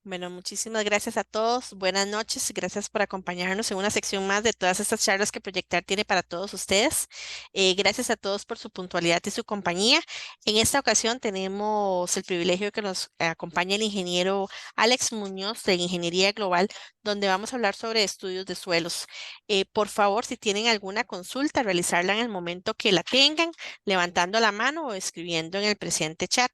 Bueno, muchísimas gracias a todos. Buenas noches y gracias por acompañarnos en una sección más de todas estas charlas que Proyectar tiene para todos ustedes. Gracias a todos por su puntualidad y su compañía. En esta ocasión tenemos el privilegio de que nos acompañe el ingeniero Alex Muñoz de Ingeniería Global, donde vamos a hablar sobre estudios de suelos. Por favor, si tienen alguna consulta, realizarla en el momento que la tengan, levantando la mano o escribiendo en el presente chat.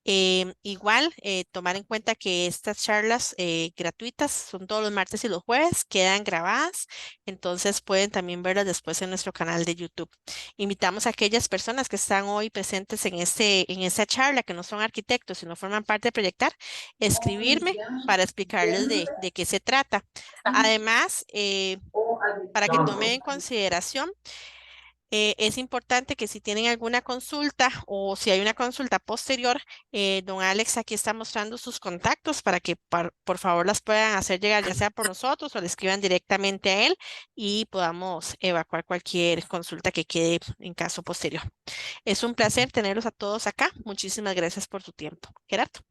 Igual, tomar en cuenta que estas charlas gratuitas son todos los martes y los jueves, quedan grabadas, entonces pueden también verlas después en nuestro canal de YouTube. Invitamos a aquellas personas que están hoy presentes en esta charla, que no son arquitectos y no forman parte de Proyectar, escribirme para explicarles de qué se trata. Además, para que tomen en consideración es importante que si tienen alguna consulta o si hay una consulta posterior, don Alex aquí está mostrando sus contactos para que por favor las puedan hacer llegar ya sea por nosotros o le escriban directamente a él y podamos evacuar cualquier consulta que quede en caso posterior. Es un placer tenerlos a todos acá. Muchísimas gracias por su tiempo. Gerardo.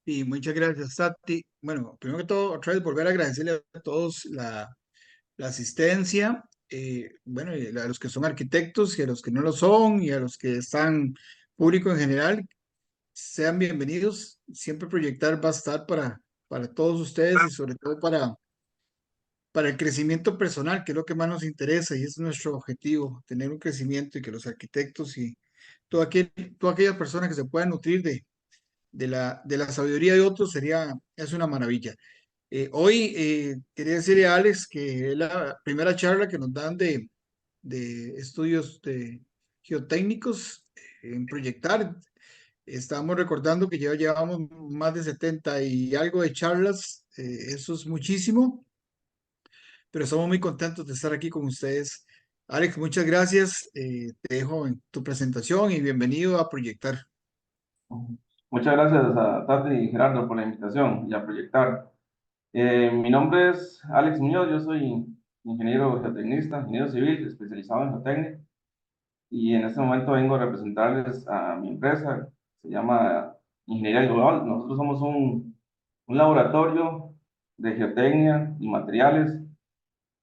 Y muchas gracias, Tati. Bueno, primero que todo, otra vez volver a agradecerle a todos la asistencia, bueno, y a los que son arquitectos y a los que no lo son y a los que están público en general, sean bienvenidos. Siempre Proyectar va a estar para todos ustedes y sobre todo para el crecimiento personal, que es lo que más nos interesa y es nuestro objetivo, tener un crecimiento y que los arquitectos y toda aquella persona que se pueda nutrir de la sabiduría de otros es una maravilla. Hoy quería decirle a Alex que es la primera charla que nos dan de estudios de geotécnicos en Proyectar. Estamos recordando que ya llevamos más de 70 y algo de charlas, eso es muchísimo, pero estamos muy contentos de estar aquí con ustedes. Alex, muchas gracias. Te dejo en tu presentación y bienvenido a Proyectar. Muchas gracias a Tati y Gerardo por la invitación y a proyectar. Mi nombre es Alex Muñoz, yo soy ingeniero geotecnista, ingeniero civil especializado en geotecnia y en este momento vengo a representarles a mi empresa, se llama Ingeniería Global. Nosotros somos un laboratorio de geotecnia y materiales,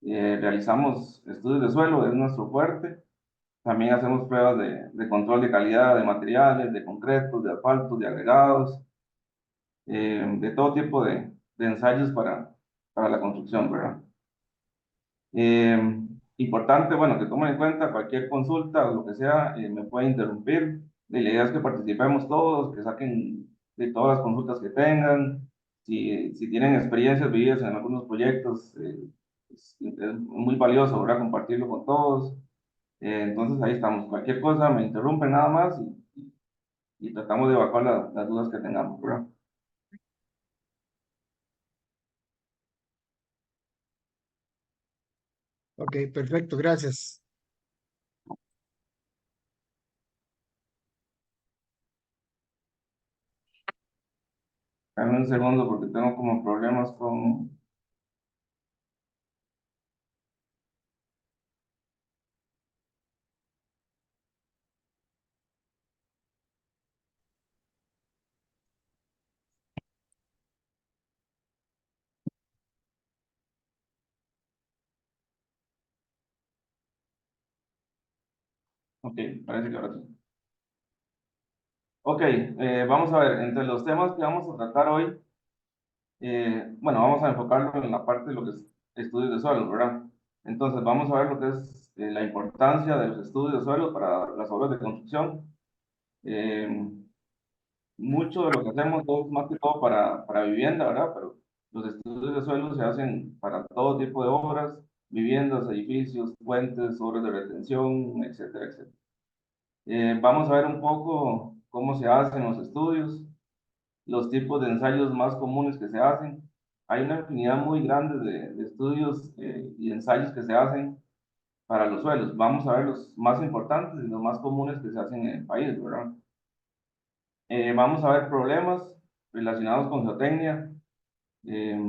realizamos estudios de suelo, es nuestro fuerte. También hacemos pruebas de control de calidad de materiales, de concretos, de asfaltos, de agregados, de todo tipo de ensayos para la construcción, ¿verdad? Importante, bueno, que tomen en cuenta cualquier consulta o lo que sea, me pueden interrumpir. Y la idea es que participemos todos, que saquen de todas las consultas que tengan. Si tienen experiencias vividas en algunos proyectos, es muy valioso, ¿verdad? Compartirlo con todos. Entonces ahí estamos. Cualquier cosa me interrumpen nada más y tratamos de evacuar las dudas que tengamos, ¿verdad? Ok, perfecto, gracias. Dame un segundo porque tengo como problemas con... Ok, parece que ahora sí. Ok, vamos a ver, entre los temas que vamos a tratar hoy, bueno, vamos a enfocarlo en la parte de lo que es estudios de suelos, ¿verdad? Entonces, vamos a ver lo que es la importancia de los estudios de suelos para las obras de construcción. Eh, Mucho de lo que hacemos es más que todo para vivienda, ¿verdad? Pero los estudios de suelos se hacen para todo tipo de obras, viviendas, edificios, puentes, obras de retención, etcétera, etcétera. Vamos a ver un poco cómo se hacen los estudios, los tipos de ensayos más comunes que se hacen. Hay una infinidad muy grande de estudios y ensayos que se hacen para los suelos. Vamos a ver los más importantes y los más comunes que se hacen en el país, ¿verdad? Vamos a ver problemas relacionados con geotecnia, eh,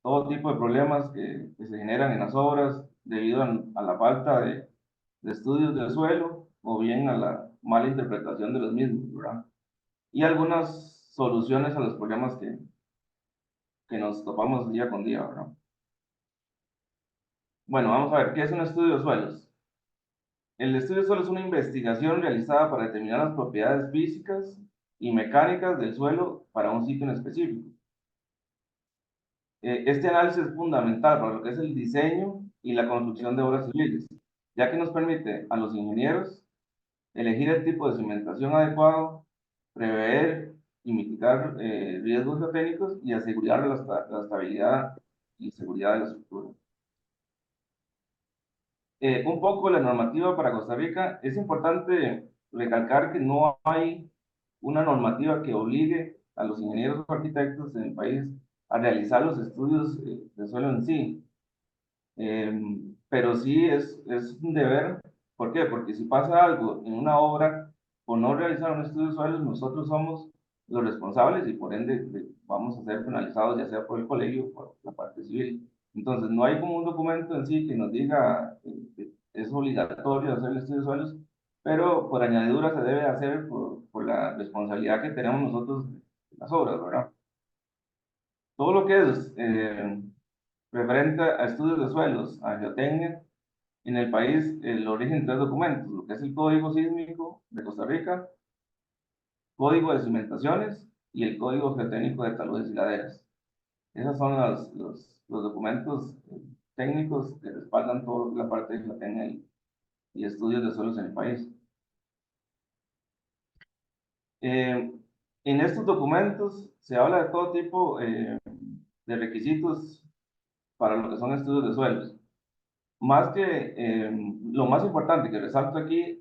todo tipo de problemas que se generan en las obras debido a la falta de estudios del suelo o bien a la mala interpretación de los mismos, ¿verdad? Y algunas soluciones a los problemas que nos topamos día con día, ¿verdad? Bueno, vamos a ver, ¿qué es un estudio de suelos? El estudio de suelos es una investigación realizada para determinar las propiedades físicas y mecánicas del suelo para un sitio en específico. Este análisis es fundamental para lo que es el diseño y la construcción de obras civiles, ya que nos permite a los ingenieros elegir el tipo de cimentación adecuado, prever y mitigar riesgos geotécnicos y asegurar la estabilidad y seguridad de la estructura. Un poco la normativa para Costa Rica, es importante recalcar que no hay una normativa que obligue a los ingenieros o arquitectos en el país a realizar los estudios de suelo en sí. Pero sí es un deber. ¿Por qué? Porque si pasa algo en una obra por no realizar un estudio de suelos, nosotros somos los responsables y por ende vamos a ser penalizados ya sea por el colegio o por la parte civil. Entonces, no hay como un documento en sí que nos diga que es obligatorio hacer el estudio de suelos, pero por añadidura se debe hacer por la responsabilidad que tenemos nosotros en las obras, ¿verdad? Todo lo que es referente a estudios de suelos, a geotecnia, en el país el origen de tres documentos, lo que es el Código Sísmico de Costa Rica, Código de Cimentaciones y el Código Geotécnico de Taludes y Laderas. Esos son los documentos técnicos que respaldan toda la parte de geotecnia y estudios de suelos en el país. Eh, en estos documentos se habla de todo tipo de requisitos para lo que son estudios de suelos. Más que lo más importante que resalto aquí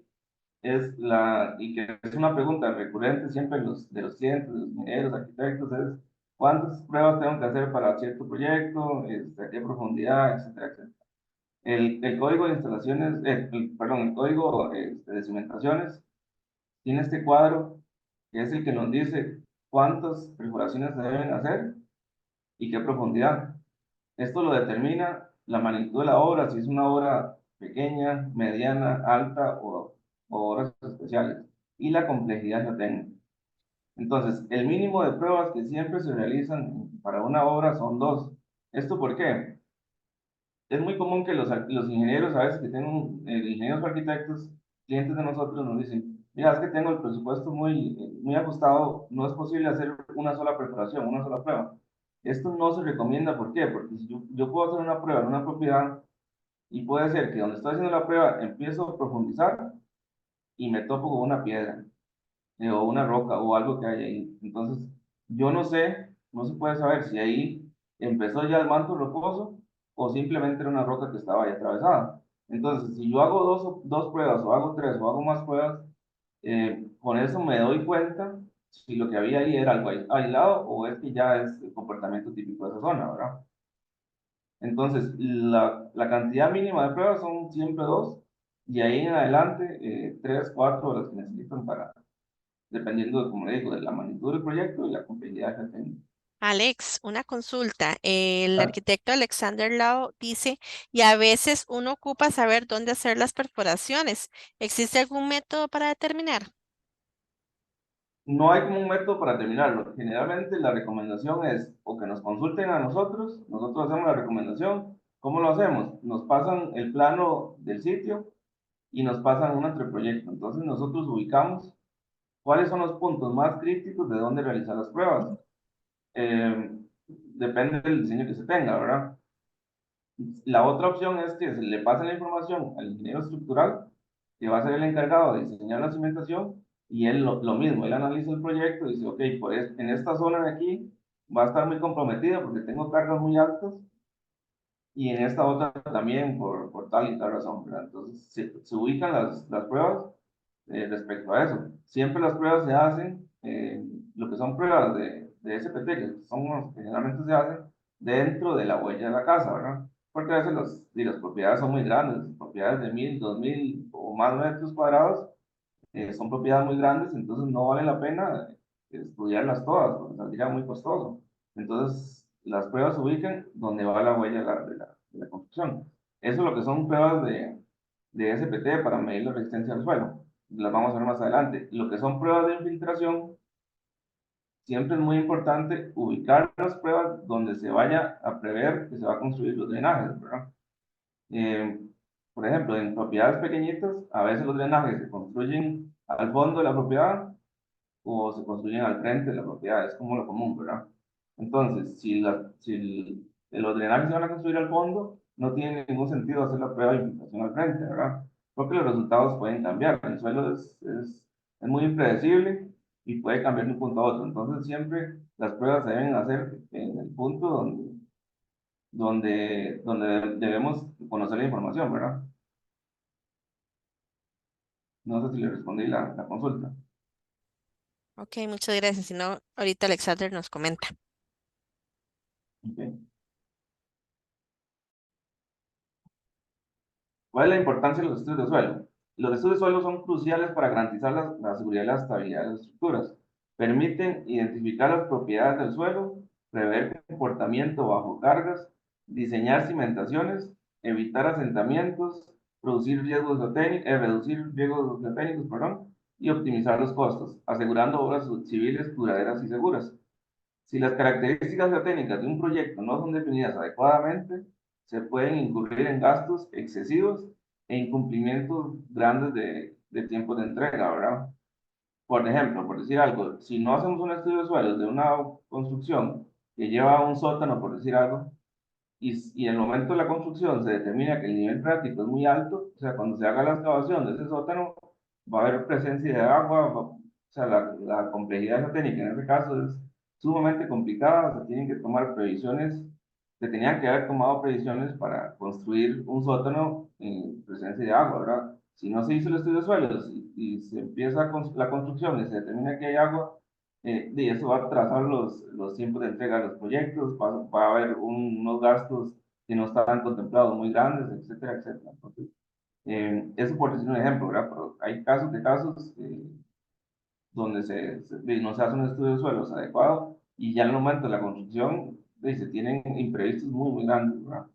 y que es una pregunta recurrente siempre de los clientes, de los ingenieros, arquitectos, es cuántas pruebas tengo que hacer para cierto proyecto, a qué profundidad, etcétera, etcétera. El código de instalaciones, perdón, el código de cimentaciones tiene este cuadro que es el que nos dice cuántas perforaciones se deben hacer y qué profundidad. Esto lo determina la magnitud de la obra, si es una obra pequeña, mediana, alta o obras especiales, y la complejidad geotécnica. Entonces, el mínimo de pruebas que siempre se realizan para una obra son dos. ¿Esto por qué? Es muy común que los ingenieros, a veces que tengan ingenieros o arquitectos, clientes de nosotros nos dicen, mira, es que tengo el presupuesto muy ajustado, no es posible hacer una sola perforación, una sola prueba. Esto no se recomienda, ¿por qué? Porque si yo puedo hacer una prueba en una propiedad y puede ser que donde estoy haciendo la prueba empiezo a profundizar y me topo con una piedra o una roca o algo que hay ahí. Entonces, yo no sé, no se puede saber si ahí empezó ya el manto rocoso o simplemente era una roca que estaba ahí atravesada. Entonces, si yo hago dos pruebas o hago tres o hago más pruebas, con eso me doy cuenta si lo que había ahí era algo aislado o es que ya es el comportamiento típico de esa zona, ¿verdad? Entonces, la cantidad mínima de pruebas son siempre dos, y ahí en adelante, tres, cuatro las que necesitan dependiendo de, como le digo, de la magnitud del proyecto y la complejidad que tenga. Alex, una consulta. El Ah, arquitecto Alexander Lau dice, y a veces uno ocupa saber dónde hacer las perforaciones. ¿Existe algún método para determinar? no hay como un método para terminarlo. Generalmente la recomendación es o que nos consulten a nosotros hacemos la recomendación. ¿Cómo lo hacemos? Nos pasan el plano del sitio y nos pasan un anteproyecto. Entonces nosotros ubicamos cuáles son los puntos más críticos de dónde realizar las pruebas. Depende del diseño que se tenga, ¿verdad? La otra opción es que se le pase la información al ingeniero estructural, que va a ser el encargado de diseñar la cimentación, y él lo mismo, él analiza el proyecto y dice, ok, en esta zona de aquí va a estar muy comprometida porque tengo cargas muy altas, y en esta otra también por tal y tal razón, ¿verdad? Entonces se ubican las pruebas respecto a eso. Siempre las pruebas se hacen, lo que son pruebas de SPT, que son las que generalmente se hacen dentro de la huella de la casa, ¿verdad? Porque a veces las propiedades son muy grandes, propiedades de 1000, 2000 o más metros cuadrados, son propiedades muy grandes, entonces no vale la pena estudiarlas todas, porque saldría muy costoso. Entonces, las pruebas se ubican donde va la huella de la construcción. Eso es lo que son pruebas de SPT para medir la resistencia al suelo. Las vamos a ver más adelante. Lo que son pruebas de infiltración siempre es muy importante ubicar las pruebas donde se vaya a prever que se va a construir los drenajes, ¿verdad? Eh, por ejemplo, en propiedades pequeñitas, a veces los drenajes se construyen al fondo de la propiedad o se construyen al frente de la propiedad, es como lo común, ¿verdad? Entonces, si los drenajes se van a construir al fondo, no tiene ningún sentido hacer la prueba de infiltración al frente, ¿verdad? Porque los resultados pueden cambiar, el suelo es muy impredecible y puede cambiar de un punto a otro, entonces siempre las pruebas se deben hacer en el punto donde debemos conocer la información, ¿verdad? No sé si le respondí la consulta. Ok, muchas gracias. Si no, ahorita Alexander nos comenta. Ok. ¿Cuál es la importancia de los estudios de suelo? Los estudios de suelo son cruciales para garantizar la seguridad y la estabilidad de las estructuras. Permiten identificar las propiedades del suelo, prever comportamiento bajo cargas, diseñar cimentaciones, evitar asentamientos, reducir riesgos geotécnicos, perdón, y optimizar los costos, asegurando obras civiles duraderas y seguras. Si las características geotécnicas de un proyecto no son definidas adecuadamente, se pueden incurrir en gastos excesivos e incumplimientos grandes de tiempos de entrega, ¿verdad? Por ejemplo, por decir algo, si no hacemos un estudio de suelos de una construcción que lleva un sótano, por decir algo, y en el momento de la construcción se determina que el nivel práctico es muy alto, o sea, cuando se haga la excavación de ese sótano, va a haber presencia de agua, o sea, la complejidad geotécnica en este caso es sumamente complicada, se tienen que tomar previsiones, se tenían que haber tomado previsiones para construir un sótano en presencia de agua, ¿verdad? Si no se hizo el estudio de suelos y se empieza con la construcción y se determina que hay agua, y eso va a atrasar los tiempos de entrega de los proyectos, va a haber unos gastos que no estaban contemplados muy grandes, etcétera, etcétera. Entonces, eso por decir un ejemplo, ¿verdad? Pero hay casos de casos donde no se hace un estudio de suelos adecuado y ya en el momento de la construcción se tienen imprevistos muy, muy grandes, ¿verdad?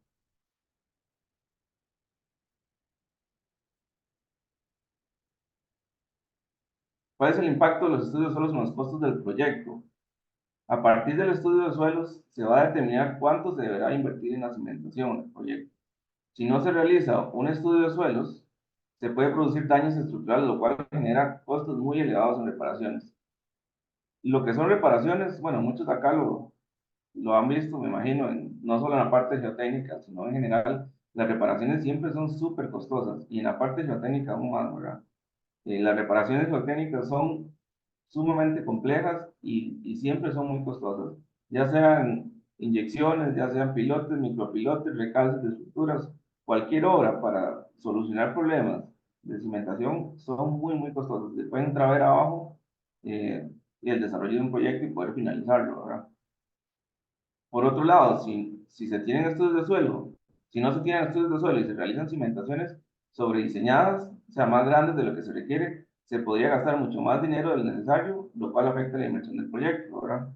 ¿Cuál es el impacto de los estudios de suelos en los costos del proyecto? A partir del estudio de suelos, se va a determinar cuánto se deberá invertir en la cimentación del proyecto. Si no se realiza un estudio de suelos, se puede producir daños estructurales, lo cual genera costos muy elevados en reparaciones. Lo que son reparaciones, bueno, muchos acá lo han visto, me imagino, no solo en la parte geotécnica, sino en general, las reparaciones siempre son súper costosas y en la parte geotécnica aún más, ¿verdad? Las reparaciones geotécnicas son sumamente complejas y siempre son muy costosas, ya sean inyecciones, ya sean pilotes, micropilotes, recalces de estructuras, cualquier obra para solucionar problemas de cimentación son muy, muy costosas. Se pueden traer abajo y el desarrollo de un proyecto y poder finalizarlo, ¿verdad? Por otro lado, si se tienen estudios de suelo, si no se tienen estudios de suelo y se realizan cimentaciones sobrediseñadas, o sea, más grandes de lo que se requiere, se podría gastar mucho más dinero del necesario, lo cual afecta la inversión del proyecto, ¿verdad?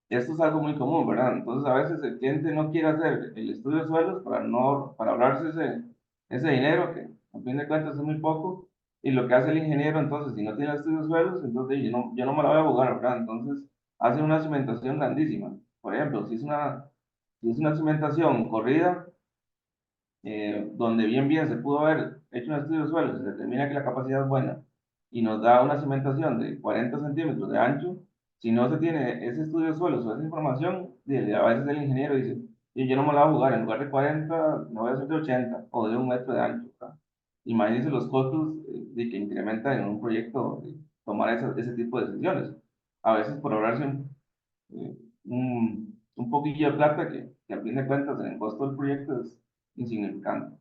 Esto es algo muy común, ¿verdad? Entonces, a veces el cliente no quiere hacer el estudio de suelos para ahorrarse ese dinero, que a fin de cuentas es muy poco, y lo que hace el ingeniero, entonces, si no tiene estudios de suelos, entonces yo no me la voy a jugar, ¿verdad? Entonces, hace una cimentación grandísima. Por ejemplo, si es una cimentación corrida, donde bien se pudo haber hecho un estudio de suelo, se determina que la capacidad es buena y nos da una cimentación de 40 centímetros de ancho, si no se tiene ese estudio de suelos o esa información, a veces el ingeniero dice, yo no me la voy a jugar, en lugar de 40, me voy a hacer de 80 o de 1 metro de ancho, ¿verdad? Imagínense los costos de que incrementan en un proyecto tomar ese tipo de decisiones. A veces por ahorrarse un poquillo de plata que al fin de cuentas en el costo del proyecto es insignificante.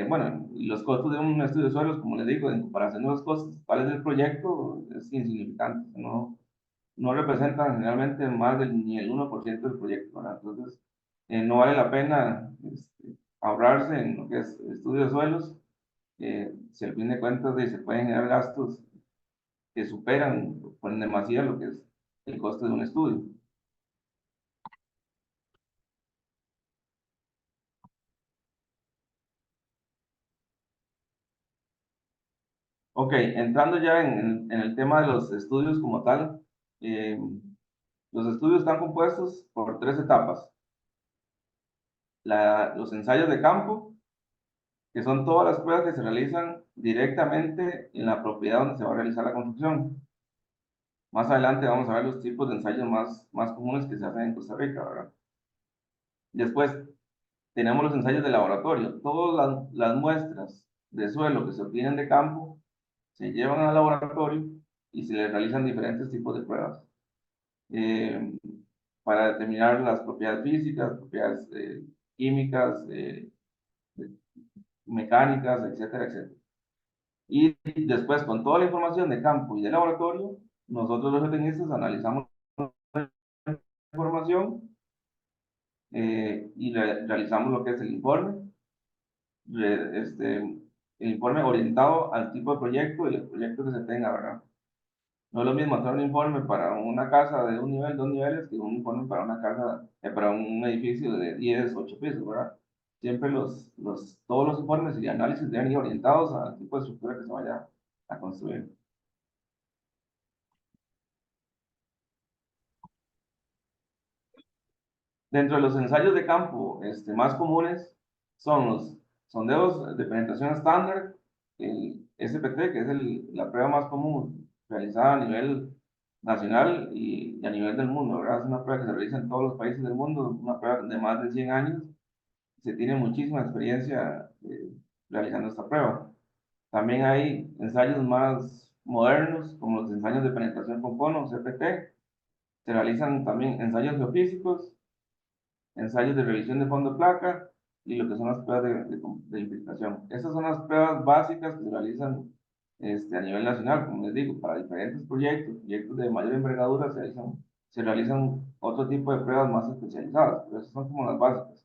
Bueno, y los costos de un estudio de suelos, como les digo, en comparación de los costos totales del proyecto, es insignificante. No representan generalmente más ni el 1% del proyecto, ¿verdad? Entonces, no vale la pena ahorrarse en lo que es estudio de suelos, si al fin de cuentas se pueden generar gastos que superan por demasía lo que es el costo de un estudio. Ok, entrando ya en el tema de los estudios como tal, los estudios están compuestos por tres etapas. Los ensayos de campo, que son todas las pruebas que se realizan directamente en la propiedad donde se va a realizar la construcción. Más adelante vamos a ver los tipos de ensayos más comunes que se hacen en Costa Rica, ¿verdad? Después tenemos los ensayos de laboratorio. Todas las muestras de suelo que se obtienen de campo se llevan al laboratorio y se les realizan diferentes tipos de pruebas eh, para determinar las propiedades físicas, propiedades químicas, mecánicas, etcétera, etcétera. Y después, con toda la información de campo y de laboratorio, nosotros los geotecnistas analizamos la información y realizamos lo que es el informe, el informe orientado al tipo de proyecto y el proyecto que se tenga, ¿verdad? No es lo mismo hacer un informe para una casa de un nivel, dos niveles, que un informe para una casa, para un edificio de 10, 8 pisos, ¿verdad? Siempre todos los informes y análisis deben ir orientados al tipo de estructura que se vaya a construir. Dentro de los ensayos de campo más comunes son los sondeos de penetración estándar, el SPT, que es la prueba más común realizada a nivel nacional y a nivel del mundo, ¿verdad? Es una prueba que se realiza en todos los países del mundo, una prueba de más de 100 años. Se tiene muchísima experiencia realizando esta prueba. También hay ensayos más modernos, como los ensayos de penetración con cono, CPT. Se realizan también ensayos geofísicos, ensayos de revisión de fondo de placa y lo que son las pruebas de infiltración. Estas son las pruebas básicas que se realizan a nivel nacional, como les digo, para diferentes proyectos de mayor envergadura se realizan otro tipo de pruebas más especializadas, pero esas son como las básicas.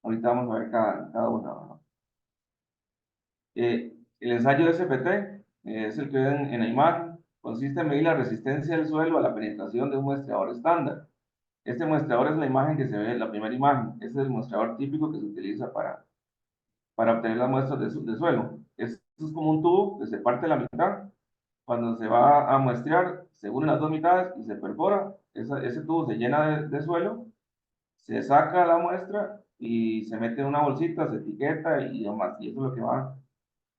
Ahorita vamos a ver cada una, ¿verdad? El ensayo de SPT es el que ven en la imagen, consiste en medir la resistencia del suelo a la penetración de un muestreador estándar. Este muestreador es la imagen que se ve en la primera imagen. Este es el muestreador típico que se utiliza para obtener las muestras de suelo. Esto es como un tubo que se parte a la mitad. Cuando se va a muestrear, se unen las dos mitades y se perfora. Ese tubo se llena de suelo, se saca la muestra y se mete en una bolsita, se etiqueta y demás. Y eso es lo que va,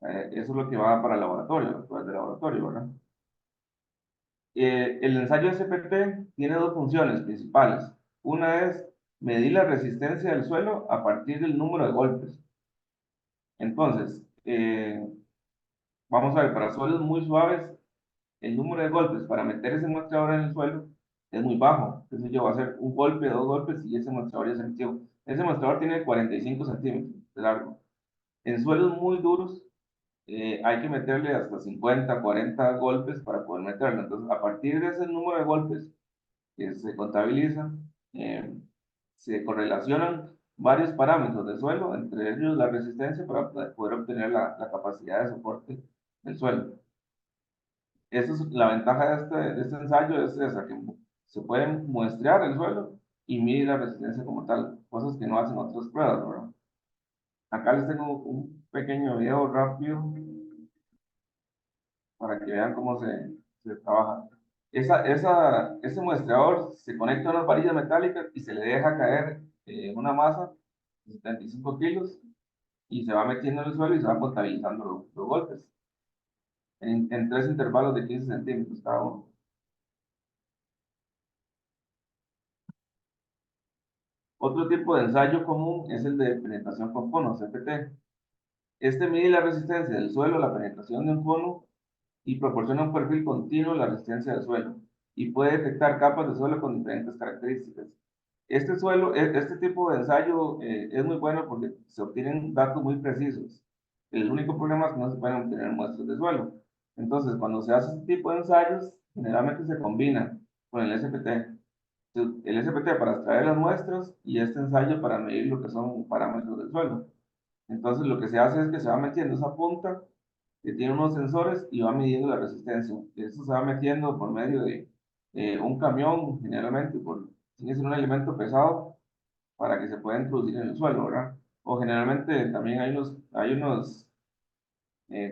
eso es lo que va para el laboratorio, las pruebas de laboratorio, ¿verdad? El ensayo SPT tiene dos funciones principales. Una es medir la resistencia del suelo a partir del número de golpes. Entonces, vamos a ver, para suelos muy suaves, el número de golpes para meter ese muestrador en el suelo es muy bajo. Entonces yo va a hacer un golpe, dos golpes y ese muestrador ya se metió. Ese muestrador tiene 45 centímetros de largo. En suelos muy duros hay que meterle hasta 50, 40 golpes para poder meterlo. Entonces, a partir de ese número de golpes que se contabilizan, se correlacionan varios parámetros de suelo, entre ellos la resistencia para poder obtener la capacidad de soporte del suelo. Esa es la ventaja de este ensayo, es esa, que se puede muestrear el suelo y medir la resistencia como tal, cosas que no hacen otras pruebas, ¿verdad? Acá les tengo un pequeño video rápido para que vean cómo se trabaja. Ese muestreador se conecta a unas varillas metálicas y se le deja caer una masa de 75 kilos y se va metiendo en el suelo y se va contabilizando los golpes en tres intervalos de 15 centímetros cada uno. Otro tipo de ensayo común es el de penetración con cono, CPT. Este mide la resistencia del suelo a la penetración de un cono y proporciona un perfil continuo de la resistencia del suelo y puede detectar capas de suelo con diferentes características. Este tipo de ensayo es muy bueno porque se obtienen datos muy precisos. El único problema es que no se pueden obtener muestras de suelo. Entonces, cuando se hace este tipo de ensayos, generalmente se combina con el SPT. El SPT para extraer las muestras y este ensayo para medir lo que son parámetros del suelo. Entonces, lo que se hace es que se va metiendo esa punta que tiene unos sensores y va midiendo la resistencia. Eso se va metiendo por medio de un camión, generalmente, tiene que ser un elemento pesado para que se pueda introducir en el suelo, ¿verdad? O generalmente también hay unos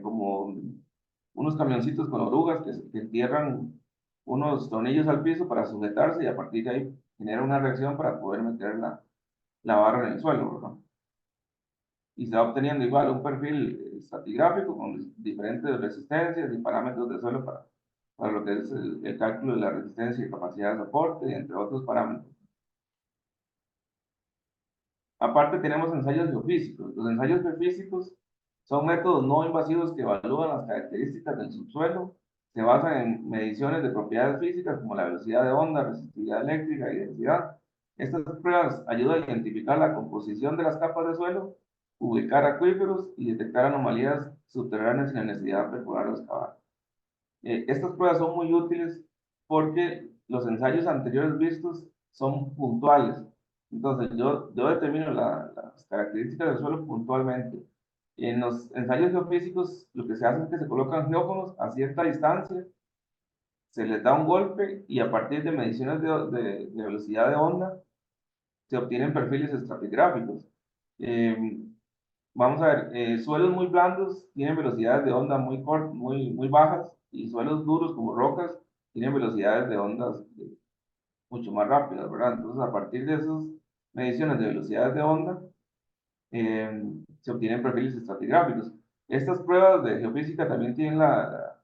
como unos camioncitos con orugas que entierran unos tornillos al piso para sujetarse y a partir de ahí genera una reacción para poder meter la barra en el suelo, ¿verdad? Y se va obteniendo igual un perfil estratigráfico con diferentes resistencias y parámetros de suelo para lo que es el cálculo de la resistencia y capacidad de soporte, entre otros parámetros. Aparte tenemos ensayos geofísicos. Los ensayos geofísicos son métodos no invasivos que evalúan las características del subsuelo, se basan en mediciones de propiedades físicas como la velocidad de onda, resistividad eléctrica y densidad. Estas pruebas ayudan a identificar la composición de las capas de suelo, ubicar acuíferos y detectar anomalías subterráneas sin la necesidad de perforar o excavar. Estas pruebas son muy útiles porque los ensayos anteriores vistos son puntuales. Entonces, yo determino las características del suelo puntualmente. En los ensayos geofísicos, lo que se hace es que se colocan geófonos a cierta distancia, se les da un golpe y a partir de mediciones de velocidad de onda, se obtienen perfiles estratigráficos. Eh, Vamos a ver, suelos muy blandos tienen velocidades de onda muy bajas y suelos duros como rocas tienen velocidades de ondas mucho más rápidas, ¿verdad? Entonces, a partir de esas mediciones de velocidades de onda, se obtienen perfiles estratigráficos. Estas pruebas de geofísica también tienen la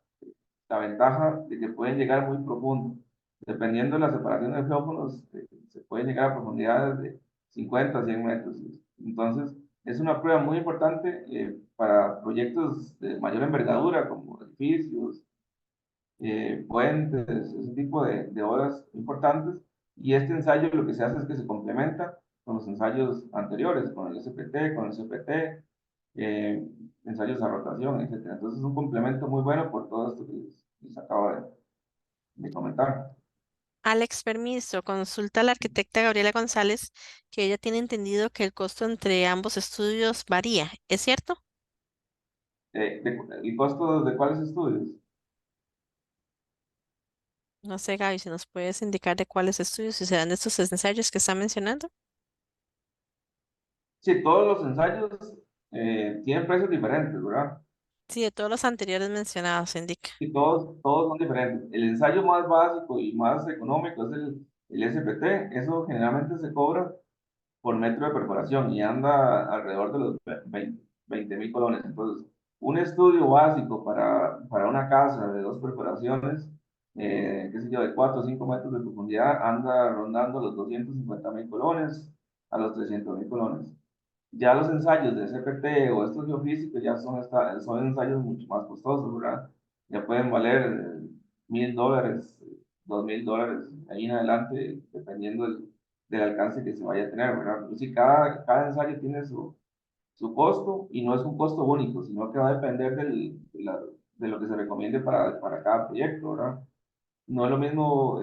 ventaja de que pueden llegar muy profundo. Dependiendo de la separación de geófonos, se pueden llegar a profundidades de 50 a 100 metros. Entonces, es una prueba muy importante para proyectos de mayor envergadura, como edificios, puentes, ese tipo de obras importantes. Y este ensayo lo que se hace es que se complementa con los ensayos anteriores, con el SPT, con el CPT, ensayos a rotación, etcétera. Entonces es un complemento muy bueno por todo esto que les acabo de comentar. Alex, permiso, consulta a la arquitecta Gabriela González, que ella tiene entendido que el costo entre ambos estudios varía. ¿Es cierto? ¿El costo de cuáles estudios? No sé, Gaby, si nos puedes indicar de cuáles estudios y serán de estos ensayos que está mencionando. Sí, todos los ensayos tienen precios diferentes, ¿verdad? Sí, de todos los anteriores mencionados, indica. Y todos son diferentes. El ensayo más básico y más económico es el SPT. Eso generalmente se cobra por metro de perforación y anda alrededor de los 20.000 colones. Entonces, un estudio básico para una casa de dos perforaciones, qué sé yo, de 4 o 5 metros de profundidad, anda rondando los 250.000 colones a los 300.000 colones. Ya los ensayos de CPT o estos geofísicos ya son ensayos mucho más costosos, ¿verdad? Ya pueden valer $1.000, $2.000, ahí en adelante, dependiendo del alcance que se vaya a tener, ¿verdad? Pero sí, cada ensayo tiene su costo y no es un costo único, sino que va a depender de lo que se recomiende para cada proyecto, ¿verdad? No es lo mismo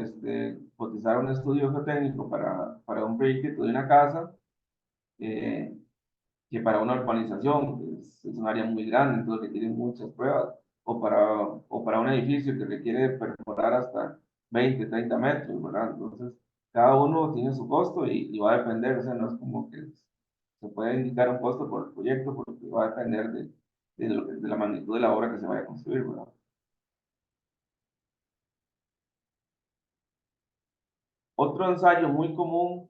cotizar un estudio geotécnico para un proyecto de una casa, eh, que para una urbanización es un área muy grande, entonces requiere muchas pruebas, o para un edificio que requiere perforar hasta 20 30 metros, ¿verdad? Entonces, cada uno tiene su costo y va a depender, o sea, no es como que se puede indicar un costo por el proyecto, porque va a depender de la magnitud de la obra que se vaya a construir, ¿verdad? Otro ensayo muy común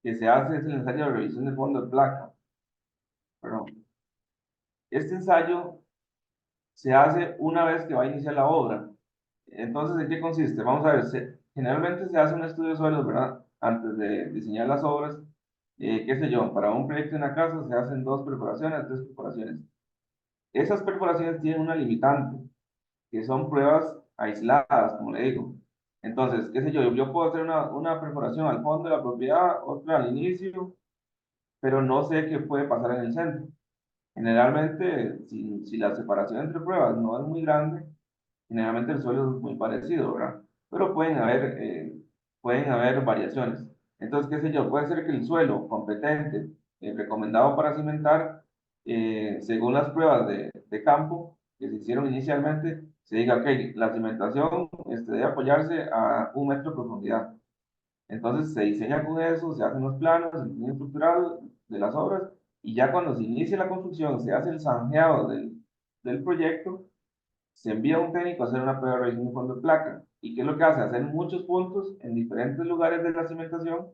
que se hace es el ensayo de revisión de fondo de placa, perdón. Este ensayo se hace una vez que va a iniciar la obra. Entonces, ¿en qué consiste? Vamos a ver, generalmente se hace un estudio de suelos, ¿verdad? Antes de diseñar las obras. Qué sé yo, para un proyecto en una casa se hacen dos perforaciones, tres perforaciones. Esas perforaciones tienen una limitante, que son pruebas aisladas, como le digo. Entonces, qué sé yo puedo hacer una perforación al fondo de la propiedad, otra al inicio, pero no sé qué puede pasar en el centro. Generalmente, si la separación entre pruebas no es muy grande, generalmente el suelo es muy parecido, ¿verdad? Pero pueden haber variaciones. Entonces, qué sé yo, puede ser que el suelo competente, recomendado para cimentar, según las pruebas de campo que se hicieron inicialmente, se diga, ok, la cimentación debe apoyarse a 1 metro de profundidad. Entonces se diseña con eso, se hacen los planos, el diseño estructural de las obras, y ya cuando se inicia la construcción, se hace el zanjeado del proyecto, se envía un técnico a hacer una prueba de revisión de fondo de placa. ¿Y qué es lo que hace? Hacer muchos puntos en diferentes lugares de la cimentación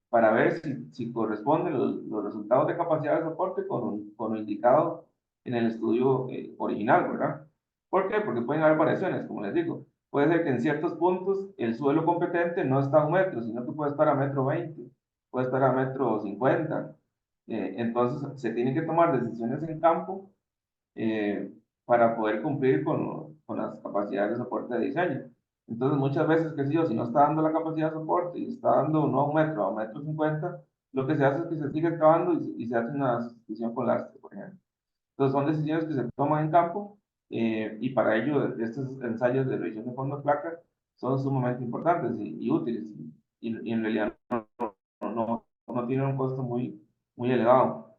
para ver si corresponden los resultados de capacidad de soporte con lo indicado en el estudio original, ¿verdad? ¿Por qué? Porque pueden haber variaciones, como les digo. Puede ser que en ciertos puntos el suelo competente no está a 1 metro, sino que puede estar a 1,20 m, puede estar a 1,50 m. Entonces se tienen que tomar decisiones en campo eh, para poder cumplir con las capacidades de soporte de diseño. Entonces, muchas veces, qué sé yo, si no está dando la capacidad de soporte y está dando no a 1 m, a 1,50 m, lo que se hace es que se sigue excavando y se hace una sustitución con lastre, por ejemplo. Entonces, son decisiones que se toman en campo y para ello estos ensayos de revisión de fondo de placa son sumamente importantes y útiles y en realidad no tienen un costo muy elevado.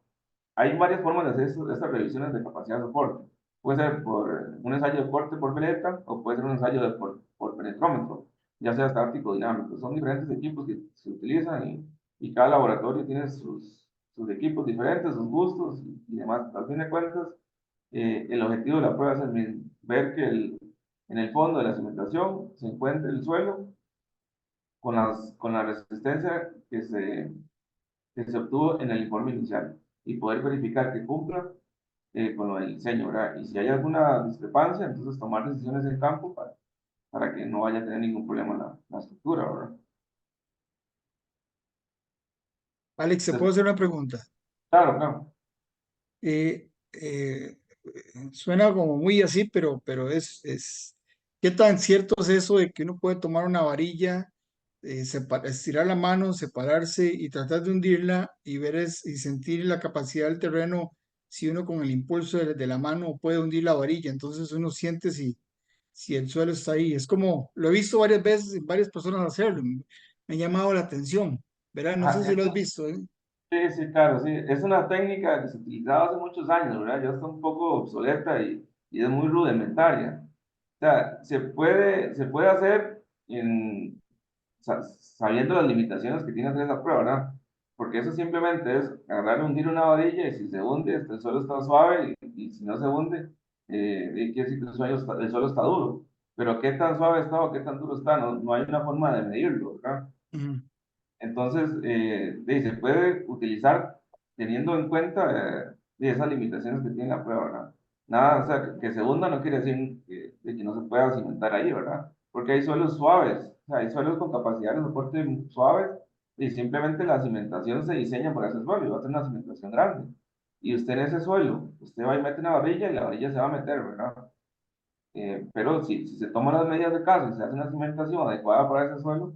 Hay varias formas de hacer estas revisiones de capacidad de soporte. Puede ser por un ensayo de corte por veleta o puede ser un ensayo por penetrómetro, ya sea estático o dinámico. Son diferentes equipos que se utilizan y cada laboratorio tiene sus equipos diferentes, sus gustos y demás. Al fin de cuentas, el objetivo de la prueba es el mismo, ver que en el fondo de la cimentación se encuentre el suelo con la resistencia que se obtuvo en el informe inicial y poder verificar que cumpla con lo del diseño, ¿verdad? Y si hay alguna discrepancia, entonces tomar decisiones en campo para que no vaya a tener ningún problema la estructura, ¿verdad? Alex, ¿te puedo Entonces, hacer una pregunta? claro, claro. Eh, eh, Suena como muy así, pero ¿qué tan cierto es eso de que uno puede tomar una varilla, estirar la mano, separarse y tratar de hundirla y y sentir la capacidad del terreno si uno con el impulso de la mano puede hundir la varilla? Entonces uno siente si el suelo está ahí. Es como, lo he visto varias veces en varias personas hacerlo, me ha llamado la atención, ¿verdad? No sé Ajá, si lo has visto, ¿eh? sí, sí, claro, sí. Es una técnica que se utilizaba hace muchos años, ¿verdad? Ya está un poco obsoleta y es muy rudimentaria. O sea, se puede hacer sabiendo las limitaciones que tiene hacer esa prueba, ¿verdad? Porque eso simplemente es agarrar, hundir una varilla y si se hunde, el suelo está suave y si no se hunde, quiere decir que el suelo está duro. Pero qué tan suave está o qué tan duro está, no hay una forma de medirlo, ¿verdad? Ujú. Entonces, se puede utilizar teniendo en cuenta esas limitaciones que tiene la prueba, ¿verdad? Nada, o sea, que se hunda no quiere decir de que no se pueda cimentar ahí, ¿verdad? Porque hay suelos suaves, o sea, hay suelos con capacidad de soporte suaves y simplemente la cimentación se diseña para ese suelo y va a ser una cimentación grande. Y usted en ese suelo, usted va y mete una varilla y la varilla se va a meter, ¿verdad? Pero si se toman las medidas de caso y se hace una cimentación adecuada para ese suelo,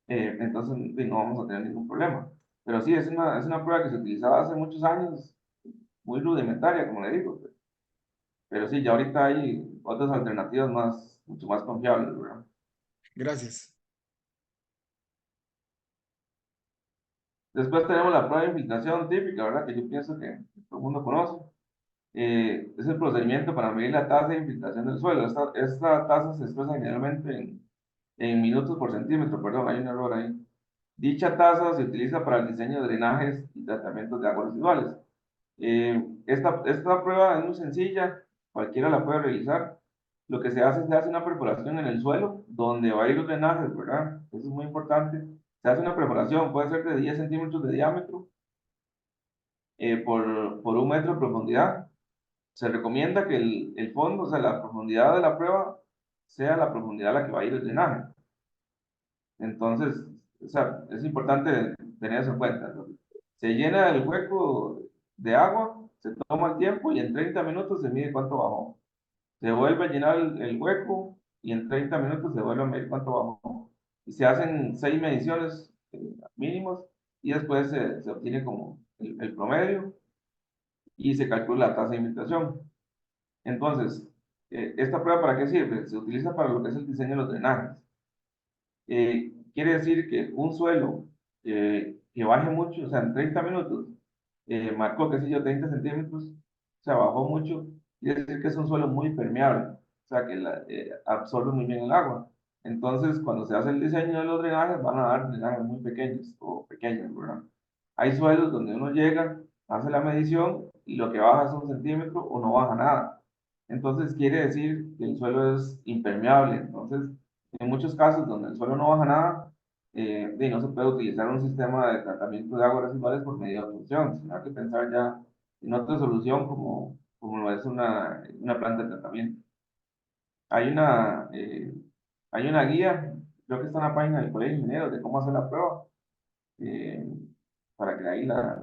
entonces no vamos a tener ningún problema. Pero sí, es una prueba que se utilizaba hace muchos años, muy rudimentaria, como le digo. Pero sí, ya ahorita hay otras alternativas mucho más confiables, ¿verdad? Gracias. Después tenemos la prueba de infiltración típica, ¿verdad? Que yo pienso que todo el mundo conoce. Es el procedimiento para medir la tasa de infiltración del suelo. Esta tasa se expresa generalmente en minutos por centímetro, perdón, hay un error ahí. Dicha tasa se utiliza para el diseño de drenajes y tratamientos de aguas residuales. Esta prueba es muy sencilla, cualquiera la puede realizar. Lo que se hace una perforación en el suelo donde va a ir los drenajes, ¿verdad? Eso es muy importante. Se hace una perforación, puede ser de 10 centímetros de diámetro por 1 metro de profundidad. Se recomienda que el fondo, o sea, la profundidad de la prueba sea la profundidad a la que va a ir el drenaje. Entonces, o sea, es importante tener eso en cuenta, ¿no? Se llena el hueco de agua, se toma el tiempo y en 30 minutos se mide cuánto bajó. Se vuelve a llenar el hueco y en 30 minutos se vuelve a medir cuánto bajó. Y se hacen 6 mediciones mínimos y después se obtiene como el promedio y se calcula la tasa de infiltración. Entonces, ¿esta prueba para qué sirve? Se utiliza para lo que es el diseño de los drenajes. Quiere decir que un suelo que baje mucho, o sea, en 30 minutos, marcó, qué sé yo, 30 centímetros, o sea, bajó mucho, quiere decir que es un suelo muy permeable, o sea, que absorbe muy bien el agua. Entonces, cuando se hace el diseño de los drenajes, van a dar drenajes muy pequeños o pequeños, ¿verdad? Hay suelos donde uno llega, hace la medición y lo que baja es 1 centímetro o no baja nada. Entonces quiere decir que el suelo es impermeable. Entonces, en muchos casos donde el suelo no baja nada, no se puede utilizar un sistema de tratamiento de aguas residuales por medio de función, sino hay que pensar ya en otra solución como lo es una planta de tratamiento. Hay hay una guía, creo que está en la página del Colegio de Ingenieros de cómo hacer la prueba, eh, para que ahí la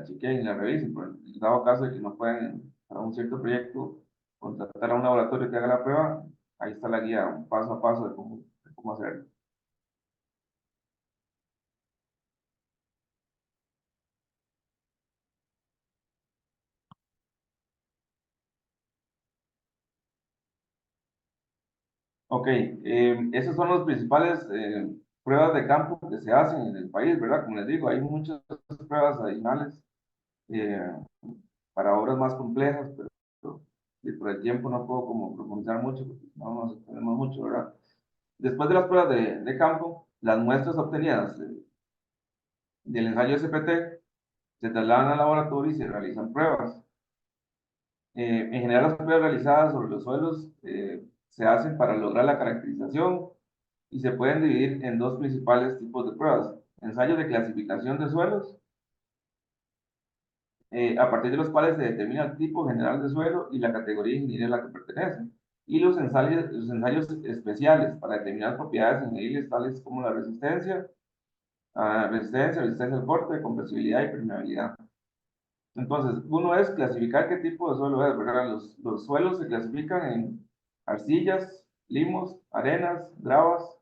chequeen y la revisen. Por el dado caso de que no puedan, para un cierto proyecto, contratar a un laboratorio que haga la prueba, ahí está la guía, un paso a paso de cómo hacerlo. Ok, esos son los principales pruebas de campo que se hacen en el país, ¿verdad? Como les digo, hay muchas pruebas adicionales eh, para obras más complejas, pero y por el tiempo no puedo como profundizar mucho, porque no nos extendemos mucho, ¿verdad? Después de las pruebas de campo, las muestras obtenidas del ensayo SPT se trasladan al laboratorio y se realizan pruebas. En general, las pruebas realizadas sobre los suelos se hacen para lograr la caracterización y se pueden dividir en dos principales tipos de pruebas. Ensayos de clasificación de suelos, a partir de los cuales se determina el tipo general de suelo y la categoría ingeniería a la que pertenece. Y los ensayos especiales para determinar propiedades ingenierillas tales como la resistencia, resistencia al corte, compresibilidad y permeabilidad. Entonces, uno es clasificar qué tipo de suelo es, ¿verdad? Los suelos se clasifican en arcillas, limos, arenas, gravas.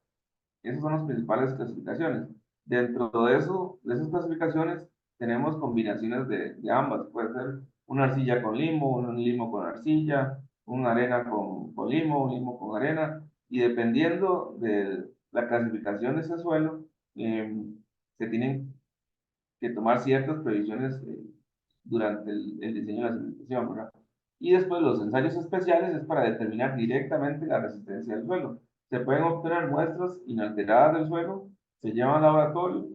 Esas son las principales clasificaciones. Dentro de eso, de esas clasificaciones, tenemos combinaciones de ambas. Puede ser una arcilla con limo, un limo con arcilla, una arena con limo, un limo con arena. Y dependiendo de la clasificación de ese suelo, se tienen que tomar ciertas previsiones durante el diseño de la cimentación, ¿verdad? Y después los ensayos especiales es para determinar directamente la resistencia del suelo. Se pueden obtener muestras inalteradas del suelo, se llevan al laboratorio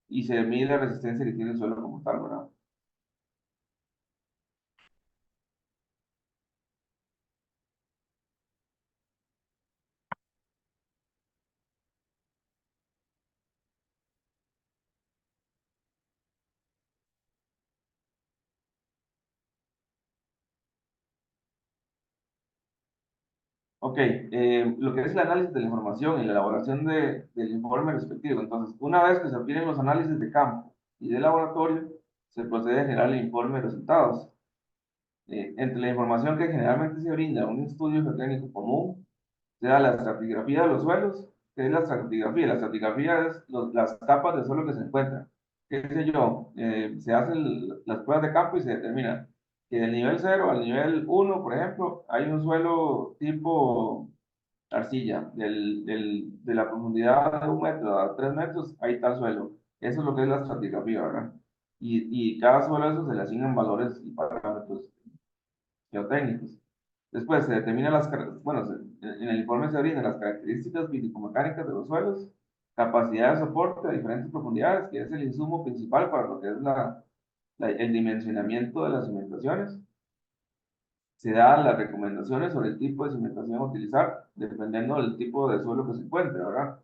y se mide la resistencia que tiene el suelo como tal, ¿verdad? Ok, lo que es el análisis de la información y la elaboración del informe respectivo. Entonces, una vez que se obtienen los análisis de campo y de laboratorio, se procede a generar el informe de resultados. Entre la información que generalmente se brinda un estudio geotécnico común, se da la estratigrafía de los suelos. ¿Qué es la estratigrafía? La estratigrafía es las capas de suelo que se encuentran. ¿Qué sé yo? Se hacen las pruebas de campo y se determina que del nivel 0 al nivel 1, por ejemplo, hay un suelo tipo arcilla, de la profundidad de 1 metro a 3 metros, hay tal suelo. Eso es lo que es la estratigrafía, ¿verdad? Y cada suelo de eso se le asignan valores y parámetros geotécnicos. Después se determinan bueno, en el informe se brindan las características físico-mecánicas de los suelos, capacidad de soporte a diferentes profundidades, que es el insumo principal para lo que es el dimensionamiento de las cimentaciones. Se dan las recomendaciones sobre el tipo de cimentación a utilizar, dependiendo del tipo de suelo que se encuentre, ¿verdad?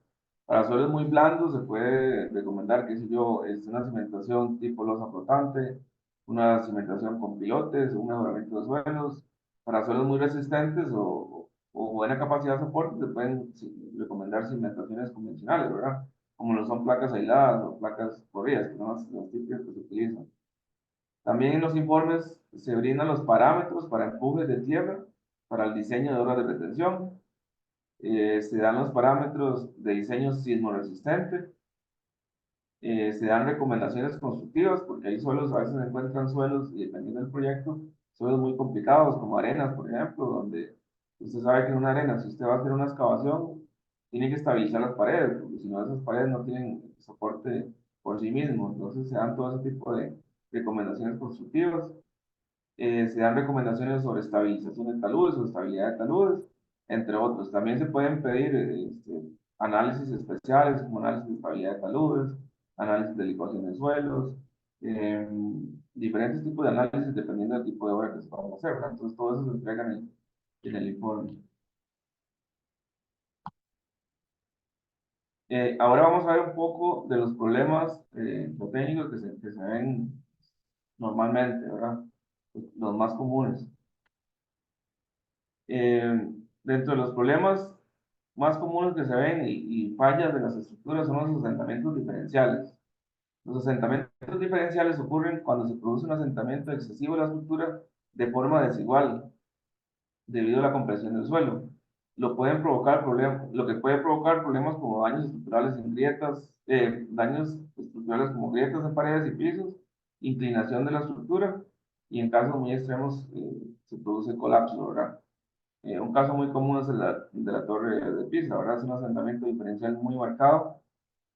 Para suelos muy blandos se puede recomendar, qué sé yo, una cimentación tipo losa flotante, una cimentación con pilotes, un mejoramiento de suelos. Para suelos muy resistentes o buena capacidad de soporte, se pueden recomendar cimentaciones convencionales, ¿verdad? Como lo son placas aisladas o placas corridas, que son las típicas que se utilizan. También en los informes se brindan los parámetros para empujes de tierra, para el diseño de obras de retención. Se dan los parámetros de diseño sismo resistente. Se dan recomendaciones constructivas, porque hay suelos, a veces se encuentran suelos, y dependiendo del proyecto, suelos muy complicados, como arenas, por ejemplo, donde usted sabe que en una arena, si usted va a hacer una excavación, tiene que estabilizar las paredes, porque si no, esas paredes no tienen soporte por sí mismos. Entonces, se dan todo ese tipo de recomendaciones constructivas. Se dan recomendaciones sobre estabilización de taludes o estabilidad de taludes, entre otros. También se pueden pedir análisis especiales como análisis de estabilidad de taludes, análisis de licuación de suelos, diferentes tipos de análisis dependiendo del tipo de obra que se vaya a hacer, ¿verdad? Entonces todo eso se entrega en el informe. Ahora vamos a ver un poco de los problemas técnicos que se ven normalmente, ¿verdad? Los más comunes. Dentro de los problemas más comunes que se ven y fallas de las estructuras son los asentamientos diferenciales. Los asentamientos diferenciales ocurren cuando se produce un asentamiento excesivo de la estructura de forma desigual debido a la compresión del suelo. Lo que puede provocar problemas como daños estructurales en grietas, daños estructurales como grietas en paredes y pisos, inclinación de la estructura y en casos muy extremos se produce colapso, ¿verdad? Un caso muy común es el de la torre de Pisa, ¿verdad? Es un asentamiento diferencial muy marcado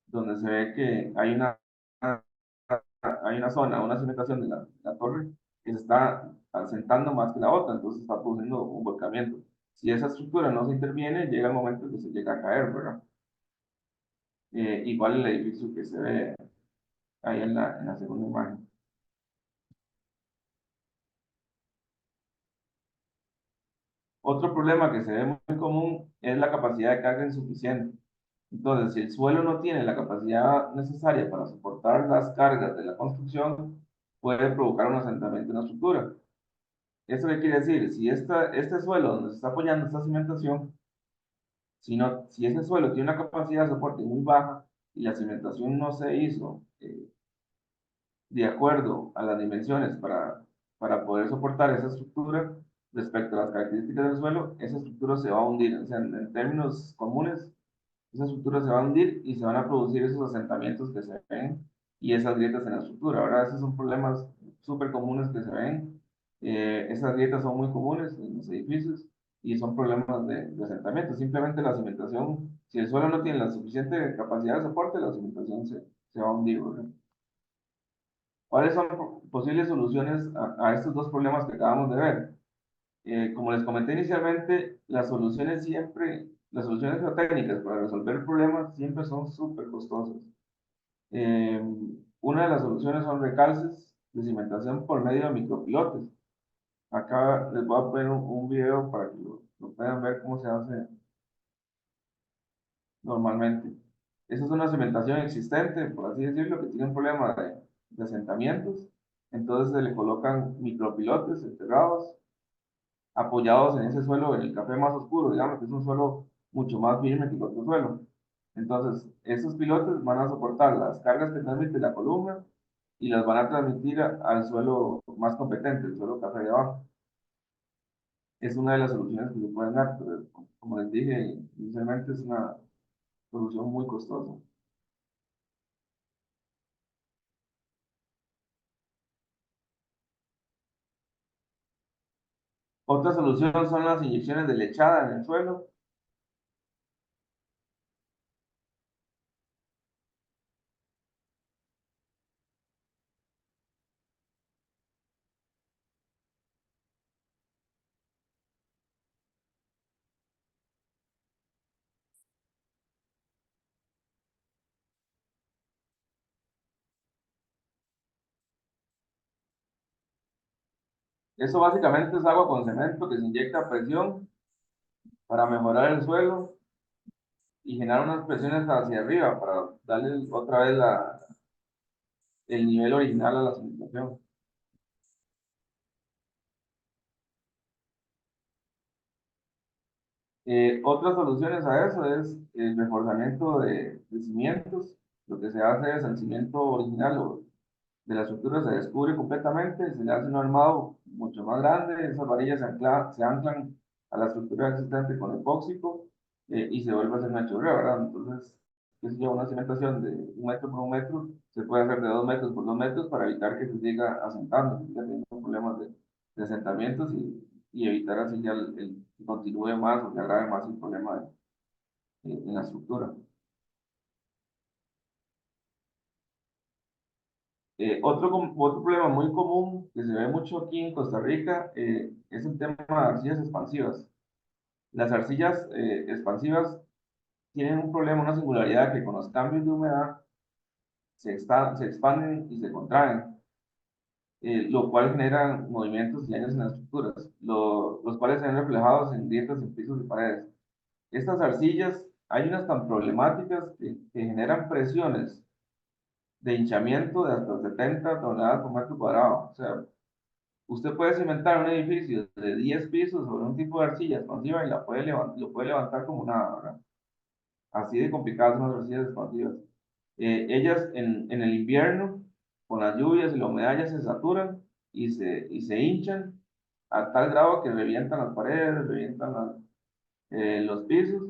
donde se ve que hay una zona, una cimentación de la torre que se está asentando más que la otra, entonces está produciendo un volcamiento. Si esa estructura no se interviene, llega el momento que se llega a caer, ¿verdad? Igual el edificio que se ve ahí en la segunda imagen. Otro problema que se ve muy común es la capacidad de carga insuficiente. Entonces, si el suelo no tiene la capacidad necesaria para soportar las cargas de la construcción, puede provocar un asentamiento en la estructura. ¿Esto qué quiere decir? Si este suelo donde se está apoyando esta cimentación, si ese suelo tiene una capacidad de soporte muy baja y la cimentación no se hizo de acuerdo a las dimensiones para poder soportar esa estructura respecto a las características del suelo, esa estructura se va a hundir. O sea, en términos comunes, esa estructura se va a hundir y se van a producir esos asentamientos que se ven y esas grietas en la estructura. Ahora, esos son problemas súper comunes que se ven. Esas grietas son muy comunes en los edificios y son problemas de asentamiento. Simplemente la cimentación, si el suelo no tiene la suficiente capacidad de soporte, la cimentación se va a hundir, ¿verdad? ¿Cuáles son posibles soluciones a estos dos problemas que acabamos de ver? Como les comenté inicialmente, las soluciones geotécnicas para resolver problemas siempre son súper costosas. Eh, una de las soluciones son recalces de cimentación por medio de micropilotes. Acá les voy a poner un video para que lo puedan ver cómo se hace normalmente. Esa es una cimentación existente, por así decirlo, que tiene un problema de asentamientos. Entonces se le colocan micropilotes enterrados apoyados en ese suelo, en el café más oscuro, digamos que es un suelo mucho más firme que el otro suelo. Entonces, esos pilotes van a soportar las cargas que transmite la columna y las van a transmitir al suelo más competente, el suelo café de abajo. Es una de las soluciones que se pueden dar, pero como les dije inicialmente, es una solución muy costosa. Otra solución son las inyecciones de lechada en el suelo. Eso básicamente es agua con cemento que se inyecta a presión para mejorar el suelo y generar unas presiones hacia arriba para darle otra vez el nivel original a la cimentación. Otras soluciones a eso es el reforzamiento de cimientos. Lo que se hace es el cimiento original de la estructura se descubre completamente, se le hace un armado mucho más grande, esas varillas se anclan a la estructura existente con epóxico y se vuelve a hacer una chorrea, ¿verdad? Entonces, qué sé yo, una cimentación de 1 metro por 1 metro se puede hacer de 2 metros por 2 metros para evitar que se siga asentando, que siga teniendo problemas de asentamientos y evitar así ya que continúe más o que agrave más el problema en la estructura. Otro problema muy común que se ve mucho aquí en Costa Rica es el tema de arcillas expansivas. Las arcillas expansivas tienen un problema, una singularidad que con los cambios de humedad se expanden y se contraen. lo cual genera movimientos y daños en las estructuras, los cuales se ven reflejados en grietas en pisos y paredes. Estas arcillas, hay unas tan problemáticas que generan presiones de hinchamiento de hasta 70 toneladas por metro cuadrado. O sea, usted puede cimentar un edificio de 10 pisos sobre un tipo de arcilla expansiva y lo puede levantar como nada, ¿verdad? Así de complicadas son las arcillas expansivas. Ellas en el invierno, con las lluvias y la humedad, ya se saturan y se hinchan a tal grado que revientan las paredes, revientan los pisos.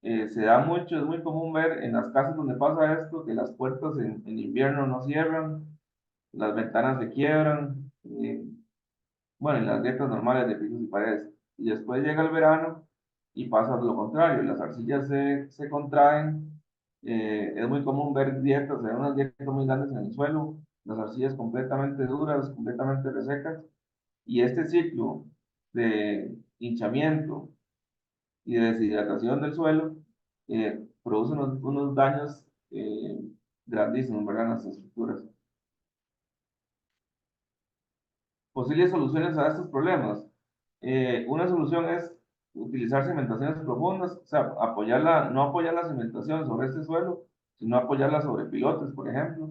Se da mucho, es muy común ver en las casas donde pasa esto, que las puertas en invierno no cierran, las ventanas se quiebran, bueno, en las grietas normales de pisos y paredes. Y después llega el verano y pasa lo contrario, las arcillas se contraen, es muy común ver grietas, ver unas grietas muy grandes en el suelo, las arcillas completamente duras, completamente resecas, y este ciclo de hinchamiento y de deshidratación del suelo produce unos daños grandísimos, ¿verdad? En las estructuras. Posibles soluciones a estos problemas. Una solución es utilizar cimentaciones profundas, o sea, no apoyar la cimentación sobre este suelo, sino apoyarla sobre pilotes, por ejemplo.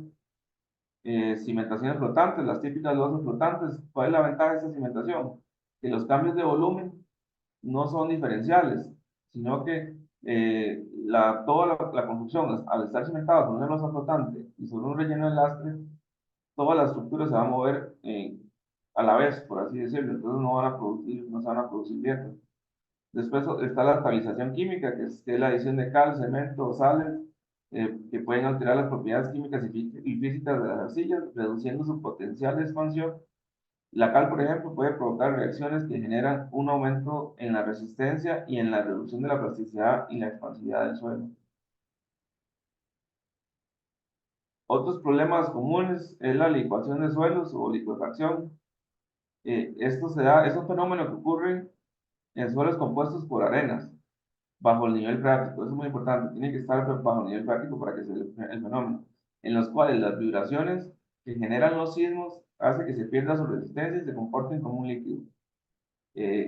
Cimentaciones flotantes, las típicas losas flotantes. ¿Cuál es la ventaja de esta cimentación? Que los cambios de volumen no son diferenciales, sino que toda la construcción, al estar cimentada con una losa flotante y sobre un relleno de lastre, toda la estructura se va a mover a la vez, por así decirlo, entonces no se van a producir grietas. Después está la estabilización química, que es la adición de cal, cemento o sales, que pueden alterar las propiedades químicas y físicas de las arcillas, reduciendo su potencial de expansión. La cal, por ejemplo, puede provocar reacciones que generan un aumento en la resistencia y en la reducción de la plasticidad y la expansividad del suelo. Otros problemas comunes es la licuación de suelos o licuefacción. Es un fenómeno que ocurre en suelos compuestos por arenas, bajo el nivel freático. Eso es muy importante, tiene que estar bajo el nivel freático para que se dé el fenómeno, en los cuales las vibraciones que generan los sismos hace que se pierda su resistencia y se comporten como un líquido,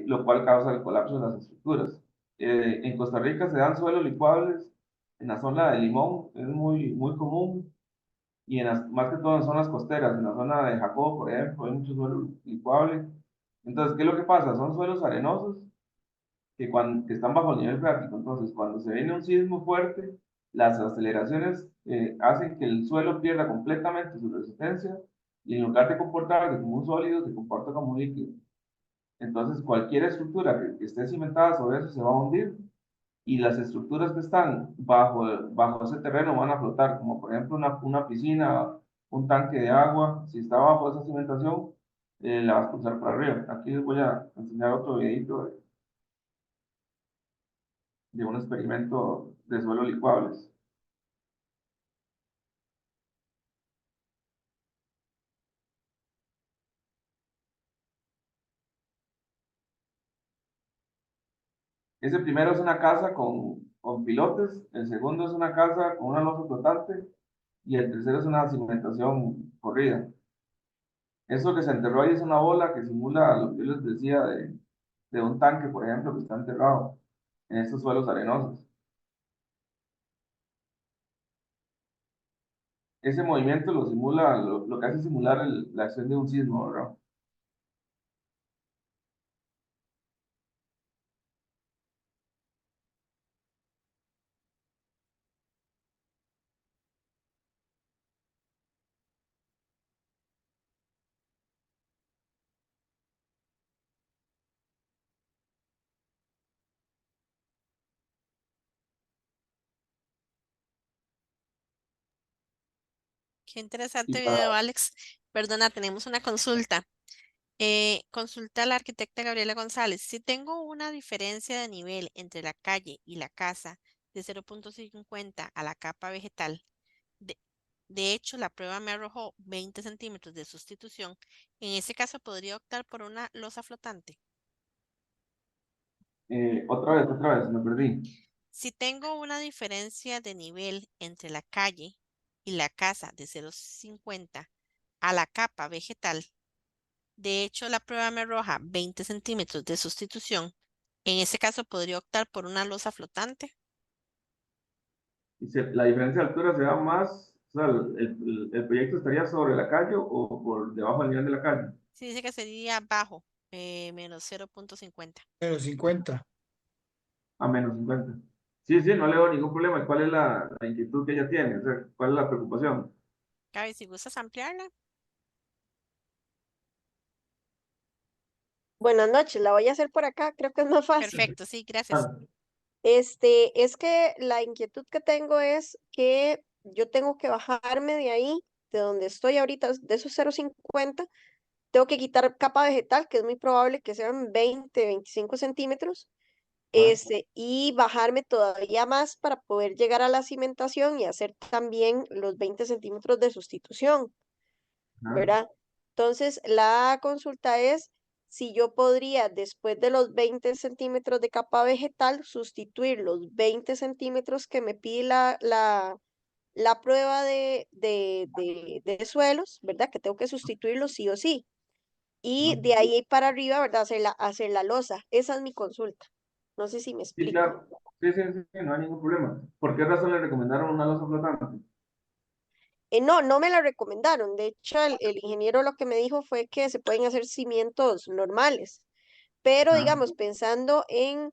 lo cual causa el colapso de las estructuras. En Costa Rica se dan suelos licuables en la zona de Limón, es muy común, y más que todo en zonas costeras, en la zona de Jacob, por ejemplo, hay mucho suelo licuable. Entonces, ¿qué es lo que pasa? Son suelos arenosos que están bajo el nivel freático. Entonces, cuando se viene un sismo fuerte, las aceleraciones hacen que el suelo pierda completamente su resistencia y en lugar de comportarse como un sólido, se comporta como un líquido. Entonces, cualquier estructura que esté cimentada sobre eso se va a hundir y las estructuras que están bajo ese terreno van a flotar, como por ejemplo una piscina, un tanque de agua. Si está bajo esa cimentación, la vas a cruzar para arriba. Aquí les voy a enseñar otro videito de un experimento de suelo licuables. Ese primero es una casa con pilotes, el segundo es una casa con una losa flotante y el tercero es una cimentación corrida. Eso que se enterró ahí es una bola que simula lo que yo les decía de un tanque, por ejemplo, que está enterrado en estos suelos arenosos. Ese movimiento lo que hace es simular la acción de un sismo, ¿verdad? Qué Y interesante para, video, Alex. Perdona, tenemos una consulta. Consulta a la arquitecta Gabriela González. Si tengo una diferencia de nivel entre la calle y la casa de 0,50 a la capa vegetal, de, de hecho, la prueba me arrojó 20 centímetros de sustitución. En ese caso, podría optar por una losa flotante. otra vez, me perdí. Si tengo una diferencia de nivel entre la calle y la casa de 0,50, a la capa vegetal. De hecho, la prueba me arroja 20 centímetros de sustitución. En ese caso, podría optar por una losa flotante. Y la diferencia de altura se da más, o sea, el proyecto estaría sobre la calle o por debajo del nivel de la calle, Sí, dice que sería bajo, menos 0,50. Menos 50. a -50. Sí, sí, no le veo ningún problema. ¿Cuál es la inquietud que ella tiene? O sea, ¿cuál es la preocupación? Gaby, si gustas ampliarla. Buenas noches, la voy a hacer por acá, creo que es más fácil. Perfecto, sí, gracias. Ah, Es que la inquietud que tengo es que yo tengo que bajarme de ahí, de donde estoy ahorita, de esos 0,50, tengo que quitar capa vegetal, que es muy probable que sean 20, 25 centímetros, ah, y bajarme todavía más para poder llegar a la cimentación y hacer también los 20 centímetros de sustitución. ah. ¿Verdad? Entonces, la consulta es si yo podría, después de los 20 centímetros de capa vegetal, sustituir los 20 centímetros que me pide la prueba de suelos, ¿verdad? Que tengo que sustituirlos sí o sí. Y Ah. de ahí para arriba, ¿verdad? Hacer la losa. Esa es mi consulta. No sé si me Sí, explico. claro. Sí, sí, sí, no hay ningún problema. ¿Por qué razón le recomendaron una losa flotante? No, no me la recomendaron. De hecho, el ingeniero lo que me dijo fue que se pueden hacer cimientos normales. Pero Ah, digamos, pensando en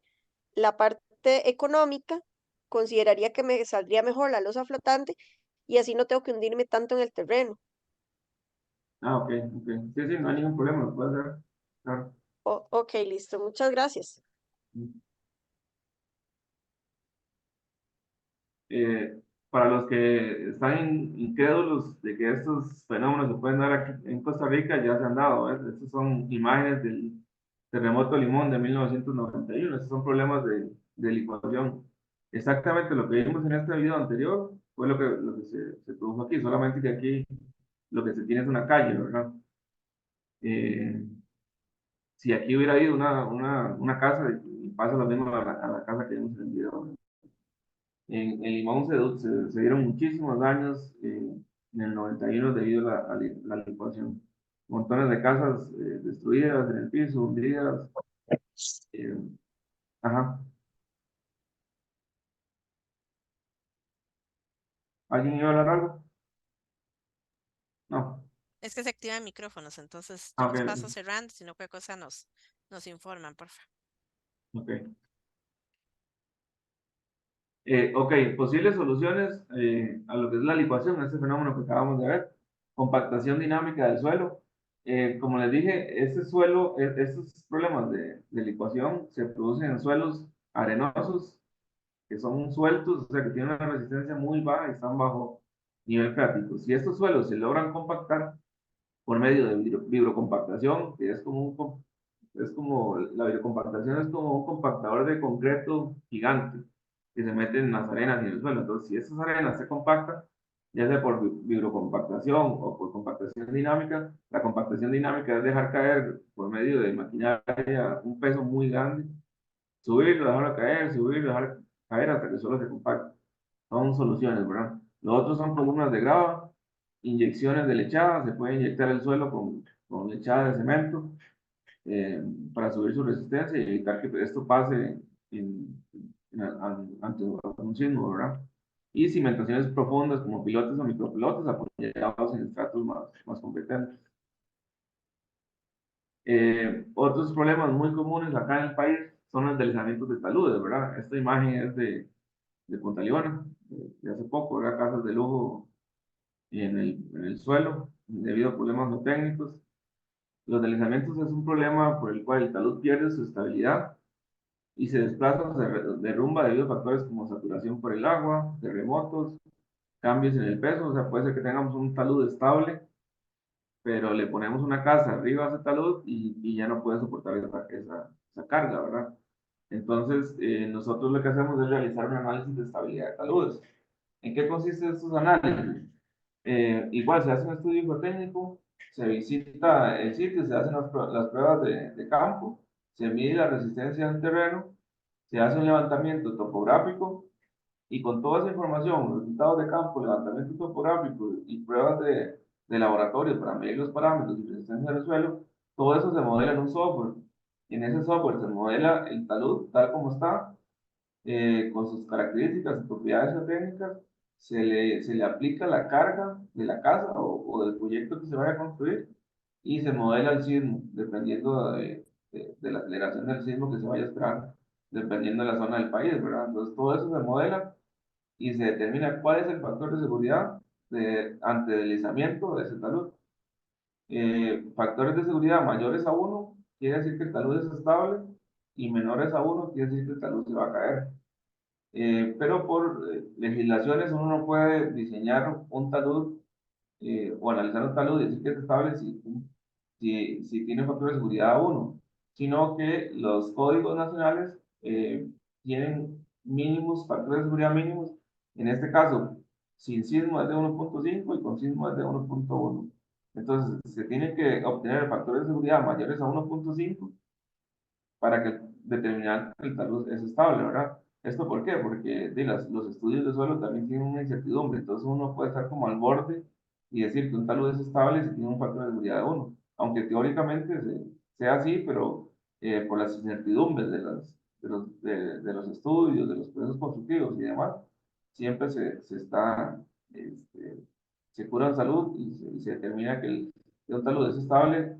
la parte económica, consideraría que me saldría mejor la losa flotante y así no tengo que hundirme tanto en el terreno. ok, ok. Sí, sí, no hay ningún problema, lo puede hacer. Claro. Ok, listo, muchas gracias. Eh, para los que están incrédulos de que estos fenómenos se pueden dar aquí en Costa Rica, ya se han dado. Estas son imágenes del terremoto Limón de 1991. Estos son problemas de licuación. Exactamente lo que vimos en este video anterior fue lo que se produjo aquí, solamente que aquí lo que se tiene es una calle, ¿verdad? Eh, si aquí hubiera habido una casa, y pasa lo mismo a la casa que vimos en el video. En Limón se dieron muchísimos daños en el 91 debido a la licuación. Montones de casas destruidas en el piso, hundidas. eh, ajá. ¿Alguien iba a hablar algo? No. Es que se activan micrófonos, entonces yo Ah, los ok. paso cerrando, si no, cualquier cosa nos informan, por favor. Ok. Ok, posibles soluciones a lo que es la licuación, este fenómeno que acabamos de ver, compactación dinámica del suelo. Como les dije, este suelo, estos problemas de licuación se producen en suelos arenosos, que son sueltos, o sea, que tienen una resistencia muy baja y están bajo nivel freático. Si estos suelos se logran compactar por medio de vibrocompactación, que es como, la vibrocompactación es como un compactador de concreto gigante que se mete en las arenas y en el suelo. Entonces, si esas arenas se compactan, ya sea por vibrocompactación o por compactación dinámica, la compactación dinámica es dejar caer por medio de maquinaria un peso muy grande, subirlo, dejarlo caer, subirlo, dejar caer hasta que solo se compacte. Son soluciones, ¿verdad? Los otros son columnas de grava, inyecciones de lechada, se puede inyectar el suelo con lechada de cemento eh, para subir su resistencia y evitar que esto pase ante un sismo, ¿verdad? Y cimentaciones profundas como pilotes o micropilotes apoyados en estratos más competentes. Otros problemas muy comunes acá en el país son los deslizamientos de taludes, ¿verdad? Esta imagen es de Punta Libana, de hace poco, ¿verdad? Casas de lujo en el suelo debido a problemas no técnicos. Los deslizamientos es un problema por el cual el talud pierde su estabilidad y se desplaza o se derrumba debido a factores como saturación por el agua, terremotos, cambios en el peso. O sea, puede ser que tengamos un talud estable, pero le ponemos una casa arriba a ese talud y ya no puede soportar esa carga, ¿verdad? Entonces, nosotros lo que hacemos es realizar un análisis de estabilidad de taludes. ¿En qué consisten estos análisis? Igual se hace un estudio geotécnico, se visita el sitio, se hacen las pruebas de campo, se mide la resistencia del terreno, se hace un levantamiento topográfico y con toda esa información, resultados de campo, levantamiento topográfico y pruebas de laboratorio para medir los parámetros de resistencia del suelo, todo eso se modela en un software. Y en ese software se modela el talud tal como está, con sus características y propiedades geotécnicas, se le aplica la carga de la casa o del proyecto que se vaya a construir y se modela el sismo, dependiendo de la aceleración del sismo que se vaya a esperar, dependiendo de la zona del país, ¿verdad? Entonces todo eso se modela y se determina cuál es el factor de seguridad ante deslizamiento de ese talud. Factores de seguridad mayores a uno quiere decir que el talud es estable y menores a uno quiere decir que el talud se va a caer. Pero por legislaciones uno no puede diseñar un talud o analizar un talud y decir que es estable si tiene factor de seguridad uno, sino que los códigos nacionales tienen mínimos, factores de seguridad mínimos. En este caso, sin sismo es de 1.5 y con sismo es de 1.1. Entonces, se tiene que obtener factores de seguridad mayores a 1.5 para que determinar que el talud es estable, ¿verdad? ¿Esto por qué? Porque los estudios de suelo también tienen una incertidumbre, entonces uno puede estar como al borde y decir que un talud es estable si tiene un factor de seguridad de uno, aunque teóricamente sea así, pero por las incertidumbres de los estudios, de los procesos constructivos y demás, siempre este, se cura en salud y se determina que un talud es estable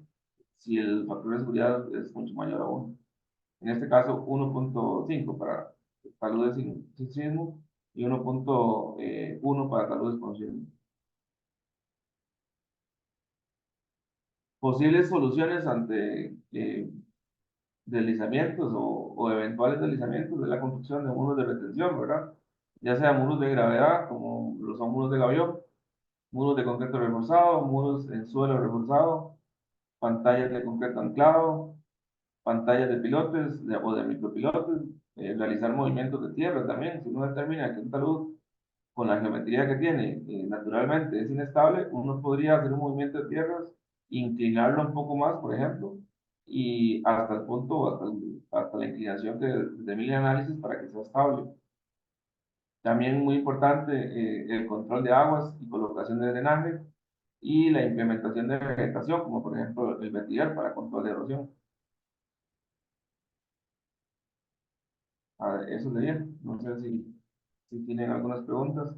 si el factor de seguridad es mucho mayor a uno. En este caso 1.5 para taludes sin sismo y 1.1 para taludes con sismo. Posibles soluciones ante deslizamientos o eventuales deslizamientos de la construcción de muros de retención, ¿verdad? Ya sea muros de gravedad, como lo son muros de gavión, muros de concreto reforzado, muros en suelo reforzado, pantallas de concreto anclado, pantallas de pilotes o de micropilotes, realizar movimientos de tierra también. Si uno determina que un talud con la geometría que tiene naturalmente es inestable, uno podría hacer un movimiento de tierras, inclinarlo un poco más, por ejemplo, y hasta el punto, hasta la inclinación que determine el análisis para que sea estable. También muy importante el control de aguas y colocación de drenaje y la implementación de vegetación, como por ejemplo el vertical para control de erosión. A ver, eso sería. No sé si tienen algunas preguntas.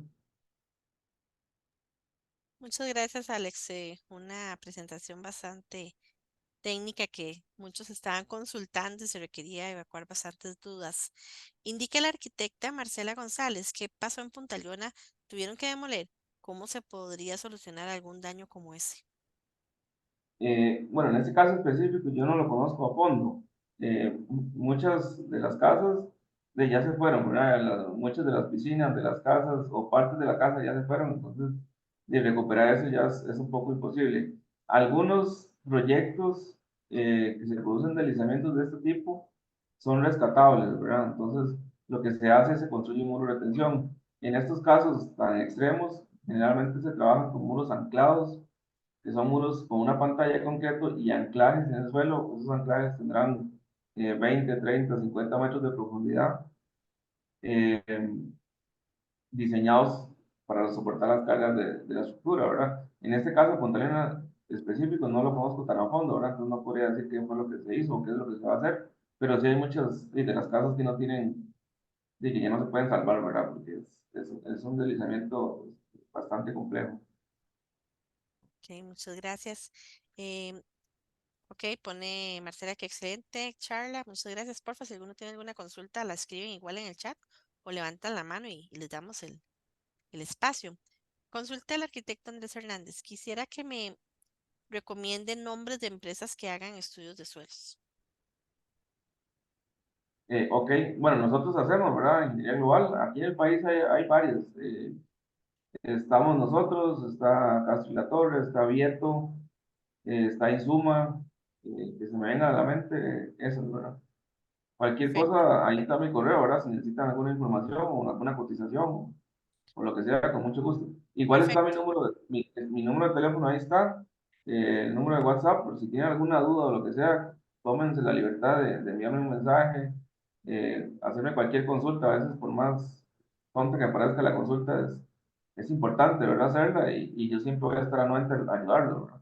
Muchas gracias, Alex. Una presentación bastante técnica que muchos estaban consultando y se requería evacuar bastantes dudas. Indica la arquitecta Marcela González qué pasó en Punta Leona. Tuvieron que demoler. ¿Cómo se podría solucionar algún daño como ese? Bueno, en este caso específico yo no lo conozco a fondo. Muchas de las casas ya se fueron, ¿verdad? Muchas de las piscinas de las casas o partes de la casa ya se fueron, entonces de recuperar eso ya es un poco imposible. Algunos proyectos que se producen deslizamientos de este tipo son rescatables, ¿verdad? Entonces lo que se hace es se construye un muro de retención. En estos casos tan extremos, generalmente se trabajan con muros anclados que son muros con una pantalla de concreto y anclajes en el suelo. Esos anclajes tendrán 20, 30, 50 metros de profundidad, eh, diseñados para soportar las cargas de la estructura, ¿verdad? En este caso, Punta Arenas específico, no lo conozco tan a fondo, ¿verdad? Entonces no podría decir qué fue lo que se hizo o qué es lo que se va a hacer, pero sí hay muchas de las casas que no tienen, de que ya no se pueden salvar, ¿verdad? Porque es un deslizamiento bastante complejo. Ok, muchas gracias. Em, ok, pone Marcela que excelente charla. Muchas gracias. Porfa, si alguno tiene alguna consulta, la escriben igual en el chat o levantan la mano y les damos el espacio. Consulta al arquitecto Andrés Hernández. Quisiera que me recomiende nombres de empresas que hagan estudios de suelos. Ok, bueno, nosotros hacemos, ¿verdad? Ingeniería global. Aquí en el país hay varios. Estamos nosotros, está Castro y La Torre, está Vieto, está Insuma, que se me venga a la mente, eso, ¿verdad? Cualquier Perfecto, cosa, ahí está mi correo, ¿verdad? Si necesitan alguna información o alguna cotización o lo que sea, con mucho gusto. Igual está perfecto. mi número de teléfono, ahí está, el número de WhatsApp, por si tienen alguna duda o lo que sea, tómense la libertad de enviarme un mensaje, hacerme cualquier consulta, a veces por más tonta que parezca la consulta, es importante, ¿verdad? Hacerla y yo siempre voy a estar anuente a ayudarlo, ¿verdad?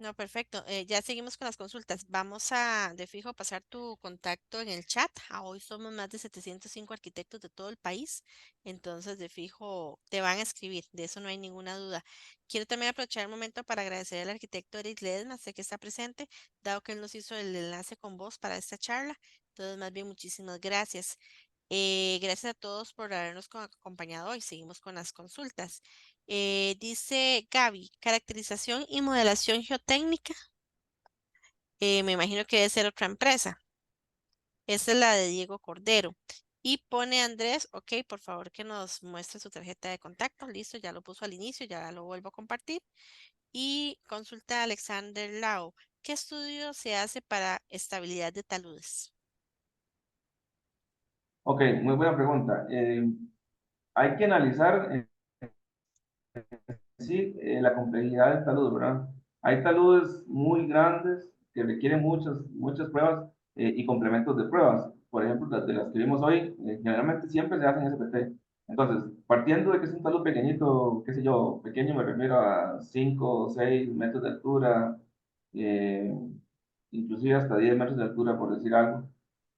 No, perfecto. Ya seguimos con las consultas. Vamos a de fijo pasar tu contacto en el chat. Hoy somos más de 705 arquitectos de todo el país, entonces de fijo te van a escribir, de eso no hay ninguna duda. Quiero también aprovechar el momento para agradecer al arquitecto Eric Ledesma, sé que está presente, dado que él nos hizo el enlace con vos para esta charla. Entonces, más bien, muchísimas gracias. Gracias a todos por habernos acompañado hoy. Seguimos con las consultas. Dice Gaby, caracterización y modelación geotécnica. Me imagino que debe ser otra empresa. Esa es la de Diego Cordero. Y pone Andrés, ok, por favor que nos muestre su tarjeta de contacto. Listo, ya lo puso al inicio, ya lo vuelvo a compartir. Y consulta a Alexander Lau. ¿Qué estudio se hace para estabilidad de taludes? Ok, muy buena pregunta. Hay que analizar sí, la complejidad del talud, ¿verdad? Hay taludes muy grandes que requieren muchas pruebas y complementos de pruebas. Por ejemplo, las de las que vimos hoy, generalmente siempre se hacen SPT. Entonces, partiendo de que es un talud pequeñito, qué sé yo, pequeño me refiero a 5 o 6 metros de altura, eh, inclusive hasta 10 metros de altura, por decir algo.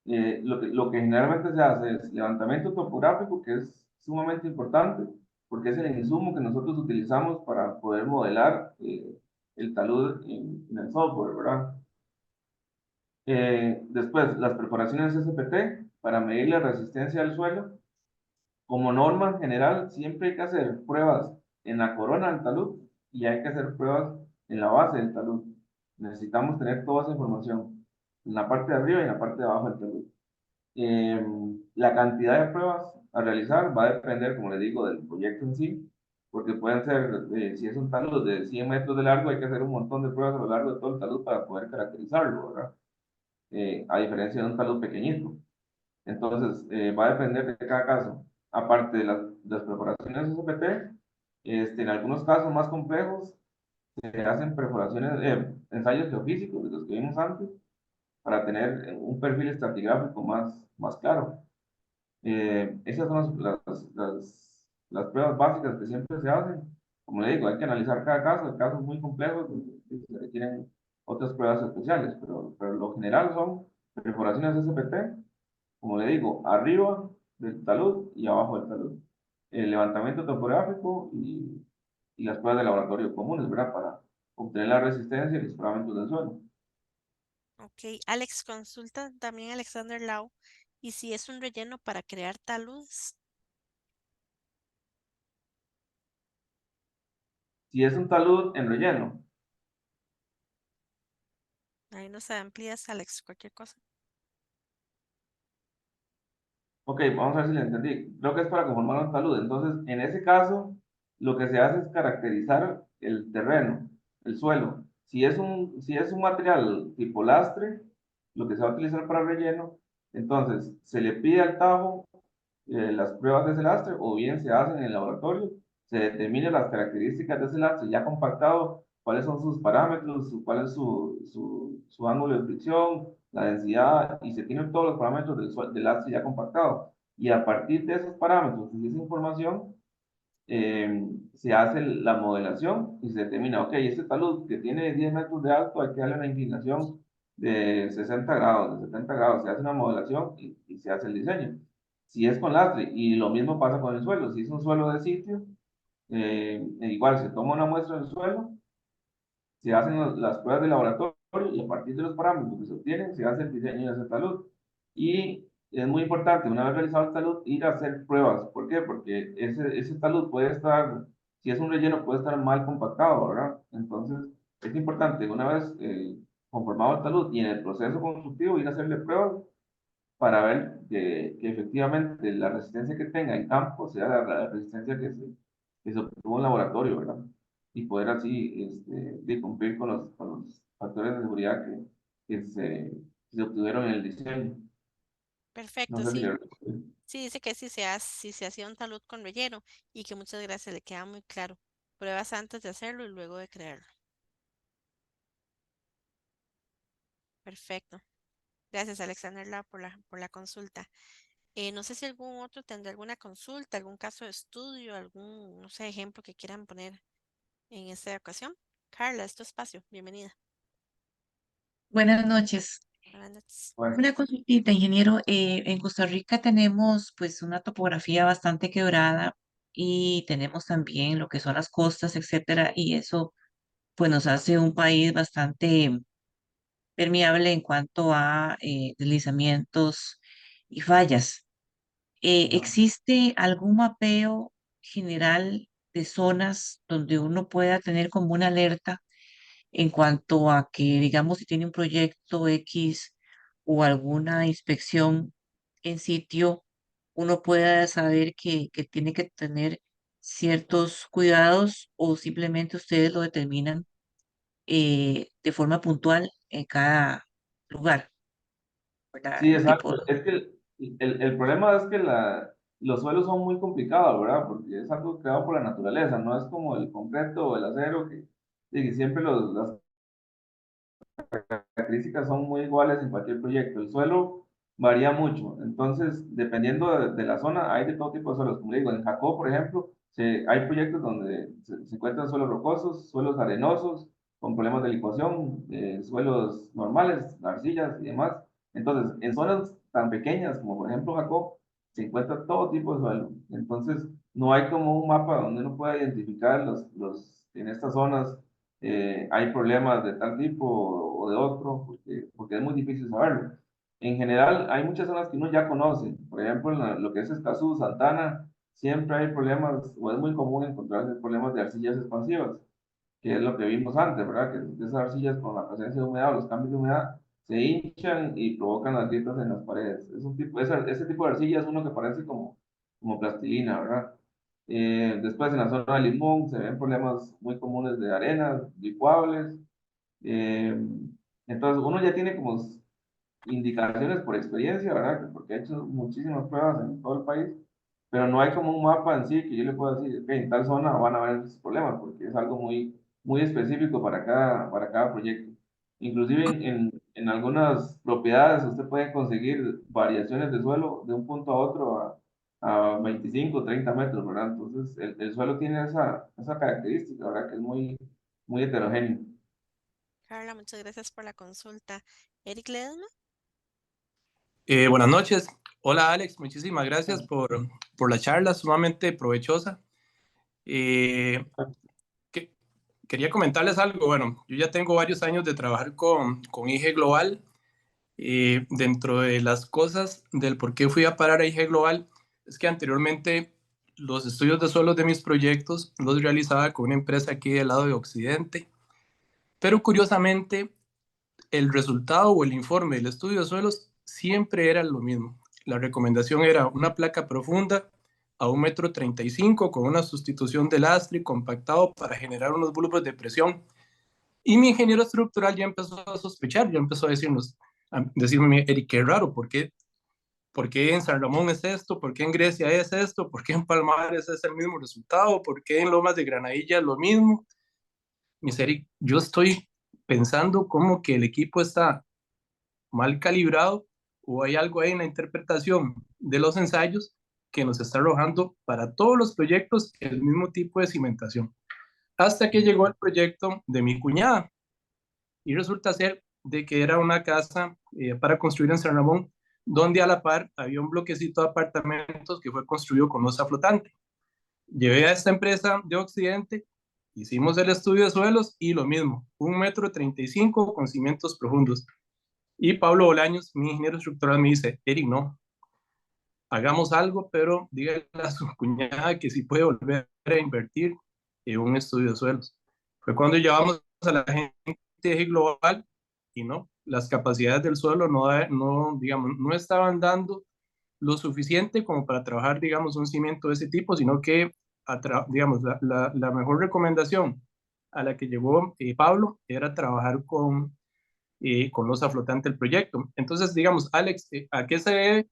Lo que generalmente se hace es levantamiento topográfico, que es sumamente importante, porque es el insumo que nosotros utilizamos para poder modelar el talud en el software, ¿verdad? Después, las perforaciones SPT para medir la resistencia al suelo. Como norma general, siempre hay que hacer pruebas en la corona del talud y hay que hacer pruebas en la base del talud. Necesitamos tener toda esa información en la parte de arriba y en la parte de abajo del talud. La cantidad de pruebas a realizar va a depender, como les digo, del proyecto en sí, porque pueden ser, si es un talud de 100 metros de largo, hay que hacer un montón de pruebas a lo largo de todo el talud para poder caracterizarlo, ¿verdad? A diferencia de un talud pequeñito. Entonces, va a depender de cada caso. Aparte de las preparaciones SPT, en algunos casos más complejos, se hacen perforaciones, ensayos geofísicos, de los que vimos antes, para tener un perfil estratigráfico más claro. Esas son las pruebas básicas que siempre se hacen. Como le digo, hay que analizar cada caso, hay casos muy complejos que se requieren otras pruebas especiales, pero lo general son perforaciones SPT, como le digo, arriba del talud y abajo del talud. El levantamiento topográfico y las pruebas de laboratorio comunes, ¿verdad? Para obtener la resistencia y los parámetros del suelo. Ok, Alex, consulta también Alexander Lau. ¿Y si es un relleno para crear taludes? Si es un talud en relleno, Ahí nos amplías, Alex, cualquier cosa. ok, vamos a ver si le entendí. Creo que es para conformar un talud. Entonces, en ese caso, lo que se hace es caracterizar el terreno, el suelo. Si es un material tipo lastre, lo que se va a utilizar para relleno, entonces se le pide al Tajo las pruebas de ese lastre o bien se hacen en el laboratorio, se determinan las características de ese lastre ya compactado, cuáles son sus parámetros, cuál es su ángulo de fricción, la densidad, y se tienen todos los parámetros del lastre ya compactado. Y a partir de esos parámetros y de esa información, se hace la modelación y se determina, ok, este talud que tiene 10 metros de alto, hay que darle una inclinación de 60 grados, de 70 grados, se hace una modelación y se hace el diseño. Si es con lastre, y lo mismo pasa con el suelo, si es un suelo de sitio, igual se toma una muestra del suelo, se hacen las pruebas de laboratorio y a partir de los parámetros que se obtienen, se hace el diseño de ese talud. Y es muy importante, una vez realizado el talud, ir a hacer pruebas. ¿Por qué? Porque ese talud puede estar, si es un relleno, puede estar mal compactado, ¿verdad? Entonces, es importante, una vez conformado el talud y en el proceso constructivo, ir a hacerle pruebas para ver que efectivamente la resistencia que tenga en campo sea la resistencia que se obtuvo en laboratorio, ¿verdad? Y poder así de cumplir con los factores de seguridad que se obtuvieron en el diseño. No Perfecto, sé si sí. le respondí. Sí, dice que si se hacía un talud con relleno y que muchas gracias, le queda muy claro. Pruebas antes de hacerlo y luego de crearlo. Perfecto. Gracias, Alexander Lau, por la consulta. No sé si algún otro tendrá alguna consulta, algún caso de estudio, algún, no sé, ejemplo que quieran poner en esta ocasión. Carla, es tu espacio. Bienvenida. Buenas noches. Buenas noches. Bueno, Una consultita, ingeniero. En Costa Rica tenemos pues una topografía bastante quebrada y tenemos también lo que son las costas, etcétera, y eso pues nos hace un país bastante permeable en cuanto a deslizamientos y fallas. no. ¿Existe algún mapeo general de zonas donde uno pueda tener como una alerta en cuanto a que, digamos, si tiene un proyecto X o alguna inspección en sitio, uno pueda saber que tiene que tener ciertos cuidados o simplemente ustedes lo determinan de forma puntual en cada lugar, ¿verdad? Sí, El tipo exacto. Es que el problema es que los suelos son muy complicados, ¿verdad? Porque es algo creado por la naturaleza, no es como el concreto o el acero que siempre las características son muy iguales en cualquier proyecto. El suelo varía mucho, entonces, dependiendo de la zona, hay de todo tipo de suelos. Como le digo, en Jacó, por ejemplo, hay proyectos donde se encuentran suelos rocosos, suelos arenosos, con problemas de licuación, suelos normales, arcillas y demás. Entonces, en zonas tan pequeñas como por ejemplo Jacó, se encuentra todo tipo de suelo. Entonces, no hay como un mapa donde uno pueda identificar en estas zonas hay problemas de tal tipo o de otro, porque es muy difícil saberlo. En general, hay muchas zonas que uno ya conoce. Por ejemplo, lo que es Escazú, Santana, siempre hay problemas, o es muy común encontrarse problemas de arcillas expansivas, que es lo que vimos antes, ¿verdad? Que esas arcillas con la presencia de humedad o los cambios de humedad se hinchan y provocan las grietas en las paredes. Es un tipo, ese tipo de arcilla es uno que parece como plastilina, ¿verdad? Después en la zona de Limón se ven problemas muy comunes de arenas licuables. Eh, entonces uno ya tiene como indicaciones por experiencia, ¿verdad? Porque he hecho muchísimas pruebas en todo el país, pero no hay como un mapa en sí que yo le pueda decir, que en tal zona van a haber estos problemas, porque es algo muy específico para cada proyecto. Inclusive en algunas propiedades usted puede conseguir variaciones de suelo de un punto a otro a 25, 30 metros, ¿verdad? Entonces el suelo tiene esa característica, ¿verdad? Que es muy heterogéneo. Carla, muchas gracias por la consulta. Eric Ledesma. Buenas noches. Hola Alex, muchísimas gracias por la charla, sumamente provechosa. Eh, que- Quería comentarles algo. Bueno, yo ya tengo varios años de trabajar con IG Global. Dentro de las cosas del por qué fui a parar a IG Global, es que anteriormente los estudios de suelos de mis proyectos los realizaba con una empresa aquí del lado de Occidente, pero curiosamente el resultado o el informe del estudio de suelos siempre era lo mismo. La recomendación era una placa profunda a 1,35 m con una sustitución de lastre compactado para generar unos bulbos de presión. Y mi ingeniero estructural ya empezó a sospechar, ya empezó a decirme, Eric, qué raro, ¿por qué en San Ramón es esto? ¿Por qué en Grecia es esto? ¿Por qué en Palmares es el mismo resultado? ¿Por qué en Lomas de Granadilla es lo mismo? Mi Eric, yo estoy pensando como que el equipo está mal calibrado o hay algo ahí en la interpretación de los ensayos que nos está arrojando para todos los proyectos el mismo tipo de cimentación. Hasta que llegó el proyecto de mi cuñada y resulta ser de que era una casa para construir en San Ramón, donde a la par había un bloquecito de apartamentos que fue construido con losa flotante. Llevé a esta empresa de Occidente, hicimos el estudio de suelos y lo mismo, 1,35 m con cimientos profundos. Y Pablo Bolaños, mi ingeniero estructural, me dice, Eric, no, hagamos algo, pero dígale a su cuñada que si puede volver a invertir en un estudio de suelos. Fue cuando llevamos a la gente de Global y no, las capacidades del suelo no, digamos, no estaban dando lo suficiente como para trabajar, digamos, un cimiento de ese tipo, sino que, digamos, la mejor recomendación a la que llegó Pablo era trabajar con losa flotante el proyecto. Entonces, digamos, Alex, ¿a qué se debe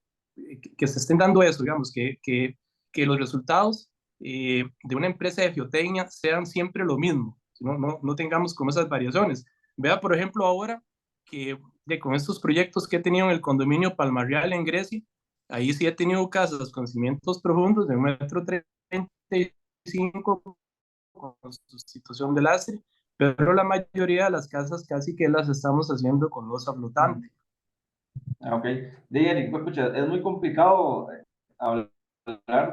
que se estén dando eso? Digamos, que los resultados de una empresa de geotecnia sean siempre lo mismo, no tengamos como esas variaciones. Vea, por ejemplo, ahora que con estos proyectos que he tenido en el condominio Palmarreal en Grecia, Ahí sí he tenido casas con cimientos profundos de 1,35 m con sustitución de lastre, pero la mayoría de las casas casi que las estamos haciendo con losa flotante. Ok. De Eric, pues, pucha, es muy complicado hablar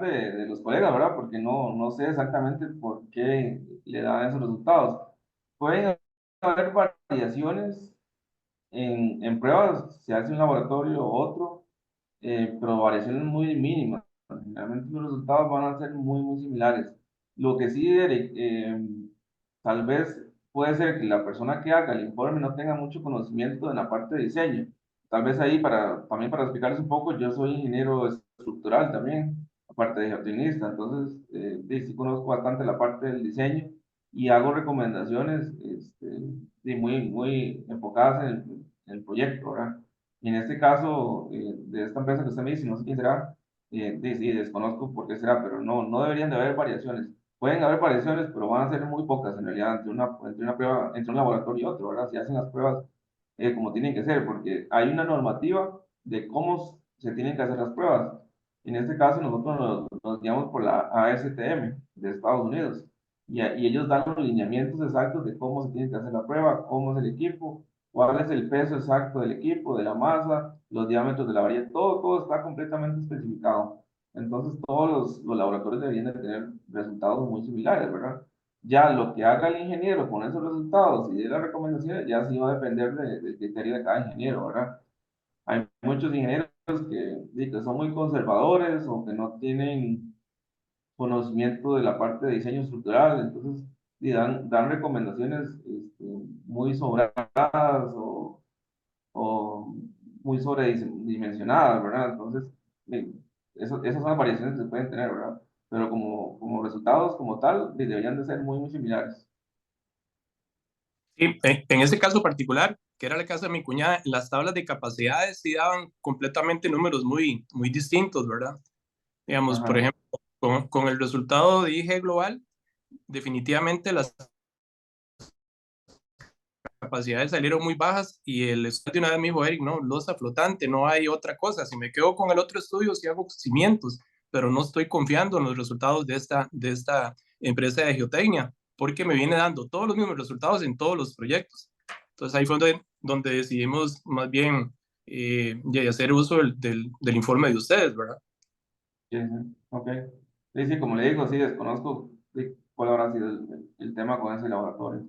de los colegas, ¿verdad? Porque no sé exactamente por qué le dan esos resultados. Pueden haber variaciones en pruebas, se hace un laboratorio u otro, pero variaciones muy mínimas. Realmente los resultados van a ser muy similares. Lo que sí, Eric, tal vez puede ser que la persona que haga el informe no tenga mucho conocimiento en la parte de diseño. Tal vez ahí, también para explicarles un poco, yo soy ingeniero estructural también, aparte de jardinista, entonces sí conozco bastante la parte del diseño y hago recomendaciones muy enfocadas en el proyecto, ¿verdad? Y en este caso, de esta empresa que usted me dice, no sé quién será, sí, desconozco por qué será, pero no deberían de haber variaciones. Pueden haber variaciones, pero van a ser muy pocas en realidad entre una prueba, entre un laboratorio y otro, ¿verdad? Si hacen las pruebas como tienen que ser, porque hay una normativa de cómo se tienen que hacer las pruebas. En este caso, nosotros nos guiamos por la ASTM de Estados Unidos y ellos dan los lineamientos exactos de cómo se tiene que hacer la prueba, cómo es el equipo, cuál es el peso exacto del equipo, de la masa, los diámetros de la varilla, todo está completamente especificado. Entonces, todos los laboratorios deberían de tener resultados muy similares, ¿verdad? Ya lo que haga el ingeniero con esos resultados y de las recomendaciones, ya sí va a depender del criterio de cada ingeniero, ¿verdad? Hay muchos ingenieros que son muy conservadores o que no tienen conocimiento de la parte de diseño estructural, entonces dan recomendaciones muy sobradas o muy sobredimensionadas, ¿verdad? Entonces, eh, esas son las variaciones que se pueden tener, ¿verdad? Pero como resultados como tal, deberían de ser muy similares. Sí, en ese caso particular, que era la casa de mi cuñada, las tablas de capacidades sí daban completamente números muy distintos, ¿verdad? Digamos, por Ajá. ejemplo, con el resultado de IG global, definitivamente las capacidades salieron muy bajas y el estudio de una vez me dijo, Eric, no, losa flotante, no hay otra cosa. Si me quedo con el otro estudio, sí hago cimientos, pero no estoy confiando en los resultados de esta empresa de geotecnia, porque me viene dando todos los mismos resultados en todos los proyectos. Entonces ahí fue donde decidimos más bien de hacer uso del informe de ustedes, ¿verdad? Sí, sí, ok. Sí, sí, como le digo, sí, desconozco cuál habrá sido el tema con ese laboratorio.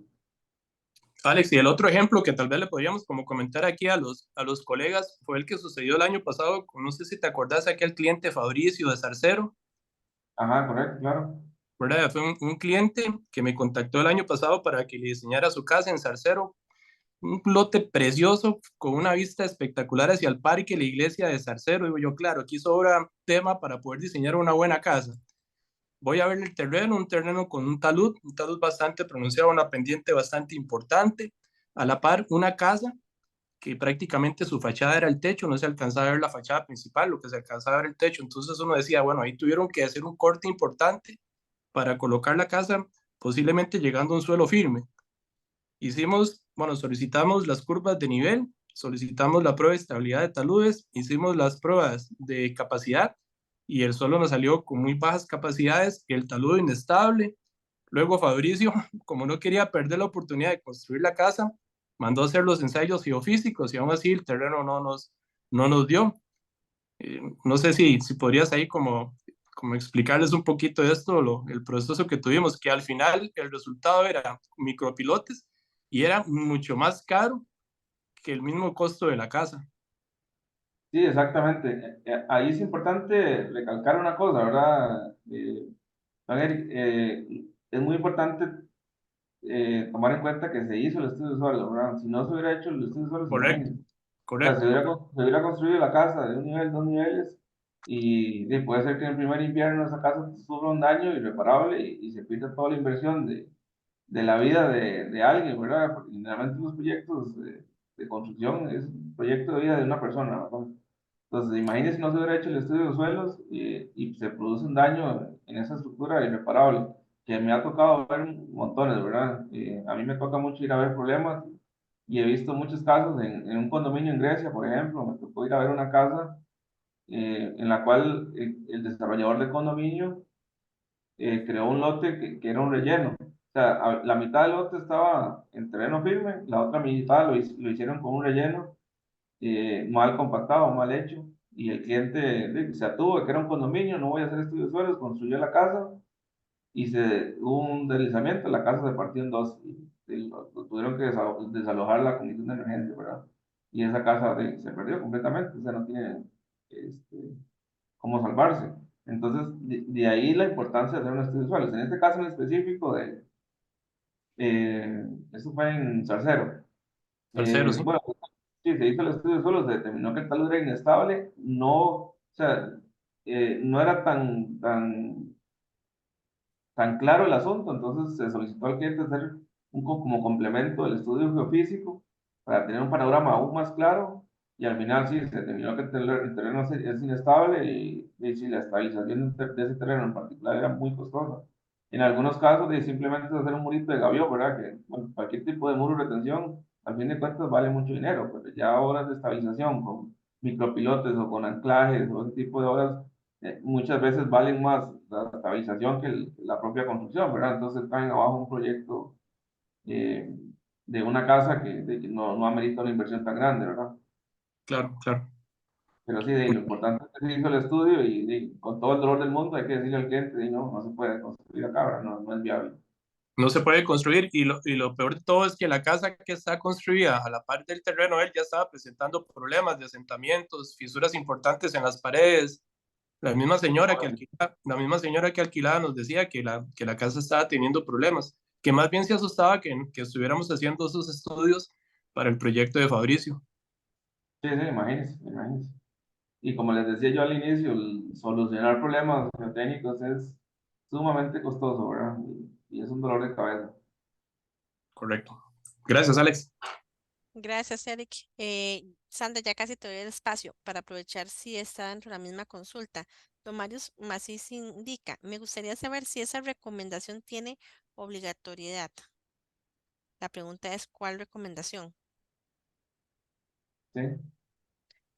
Alex, y el otro ejemplo que tal vez le podríamos como comentar aquí a los colegas fue el que sucedió el año pasado, no sé si te acordás, aquel cliente Fabricio de Zarcero, Ajá, correcto, claro. ¿verdad? Fue un cliente que me contactó el año pasado para que le diseñara su casa en Zarcero, un lote precioso con una vista espectacular hacia el parque, la iglesia de Zarcero. Digo yo, claro, aquí sobra tema para poder diseñar una buena casa. Voy a ver el terreno, un terreno con un talud bastante pronunciado, una pendiente bastante importante, a la par una casa que prácticamente su fachada era el techo, no se alcanzaba a ver la fachada principal, lo que se alcanzaba a ver el techo. Entonces uno decía, bueno, ahí tuvieron que hacer un corte importante para colocar la casa, posiblemente llegando a un suelo firme. Solicitamos las curvas de nivel, solicitamos la prueba de estabilidad de taludes, hicimos las pruebas de capacidad y el suelo nos salió con muy bajas capacidades, el taludo inestable. Luego Fabricio, como no quería perder la oportunidad de construir la casa, mandó a hacer los ensayos geofísicos y aún así el terreno no nos dio. No sé si podrías ahí como explicarles un poquito de esto, el proceso que tuvimos, que al final el resultado era micropilotes y era mucho más caro que el mismo costo de la casa. Sí, exactamente. Ahí es importante recalcar una cosa, ¿verdad? Don Eric, es muy importante tomar en cuenta que se hizo el estudio de suelo, ¿verdad? Si no se hubiera hecho el estudio de suelo, Correcto, imagínense. O sea, correcto. se hubiera construido la casa de un nivel, dos niveles, y puede ser que en el primer invierno esa casa sufra un daño irreparable y se pierda toda la inversión de la vida de alguien, ¿verdad? Porque generalmente los proyectos de construcción es un proyecto de vida de una persona, ¿verdad? Entonces, imagínense si no se hubiera hecho el estudio de suelos y se produce un daño en esa estructura irreparable, que me ha tocado ver montones, ¿verdad? A mí me toca mucho ir a ver problemas y he visto muchos casos en un condominio en Grecia, por ejemplo, me tocó ir a ver una casa en la cual el desarrollador de condominio creó un lote que era un relleno. O sea, la mitad del lote estaba en terreno firme, la otra mitad lo hicieron con un relleno mal compactado, mal hecho, y el cliente se atuvo de que era un condominio, no voy a hacer estudios de suelos, construyó la casa y hubo un deslizamiento, la casa se partió en dos y lo tuvieron que desalojar la comisión de emergencia, ¿verdad? Y esa casa se perdió completamente, o sea, no tiene cómo salvarse. Entonces, de ahí la importancia de hacer un estudio de suelos. En este caso en específico, eso fue en Zarcero. Tercero, sí. Bueno, sí, se hizo el estudio de suelo, se determinó que el talud era inestable, no, o sea, no era tan claro el asunto, entonces se solicitó al cliente hacer como complemento del estudio geofísico para tener un panorama aún más claro, y al final sí, se determinó que el terreno es inestable y sí, la estabilización de ese terreno en particular era muy costosa. En algunos casos, simplemente hacer un murito de gavión, ¿verdad? Que bueno, cualquier tipo de muro de retención, al fin de cuentas, vale mucho dinero, pero ya obras de estabilización con micropilotes o con anclajes o ese tipo de obras muchas veces valen más la estabilización que la propia construcción, ¿verdad? Entonces traen abajo un proyecto eh, de una casa que no amerita una inversión tan grande, ¿verdad? Claro, claro. Pero sí, lo importante es que se hizo el estudio y con todo el dolor del mundo hay que decirle al cliente, no se puede construir acá, ¿verdad? No es viable. No se puede construir y lo peor de todo es que la casa que está construida a la par del terreno, él ya estaba presentando problemas de asentamientos, fisuras importantes en las paredes. La misma señora que alquilaba nos decía que la casa estaba teniendo problemas, que más bien se asustaba que estuviéramos haciendo esos estudios para el proyecto de Fabricio. Sí, sí, imagínense, imagínense. Y como les decía yo al inicio, solucionar problemas geotécnicos es sumamente costoso, ¿verdad? Y es un dolor de cabeza. Correcto. Gracias, Alex. Gracias, Eric. Sandra, ya casi te doy el espacio para aprovechar si está dentro de la misma consulta. Don Mario Macís indica, me gustaría saber si esa recomendación tiene obligatoriedad. La pregunta es, ¿cuál recomendación? ¿Sí?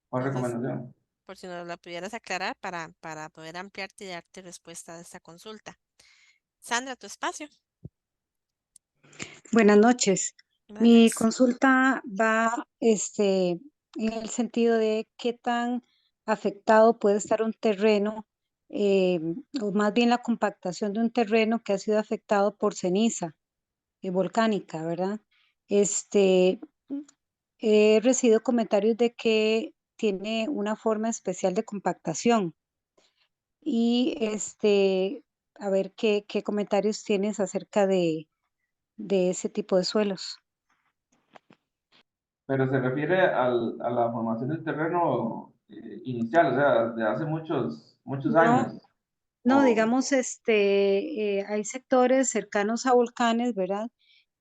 ¿Cuál Entonces, recomendación? por si nos la pudieras aclarar para poder ampliarte y darte respuesta a esta consulta. Sandra, tu espacio. Buenas noches. Buenas Mi noches. consulta va, en el sentido de qué tan afectado puede estar un terreno, eh, o más bien la compactación de un terreno que ha sido afectado por ceniza volcánica, ¿verdad? Este, He recibido comentarios de que tiene una forma especial de compactación y a ver qué comentarios tienes acerca de ese tipo de suelos. Pero se refiere a la formación del terreno inicial, o sea, de hace muchos No, años. no, O, digamos, hay sectores cercanos a volcanes, ¿verdad?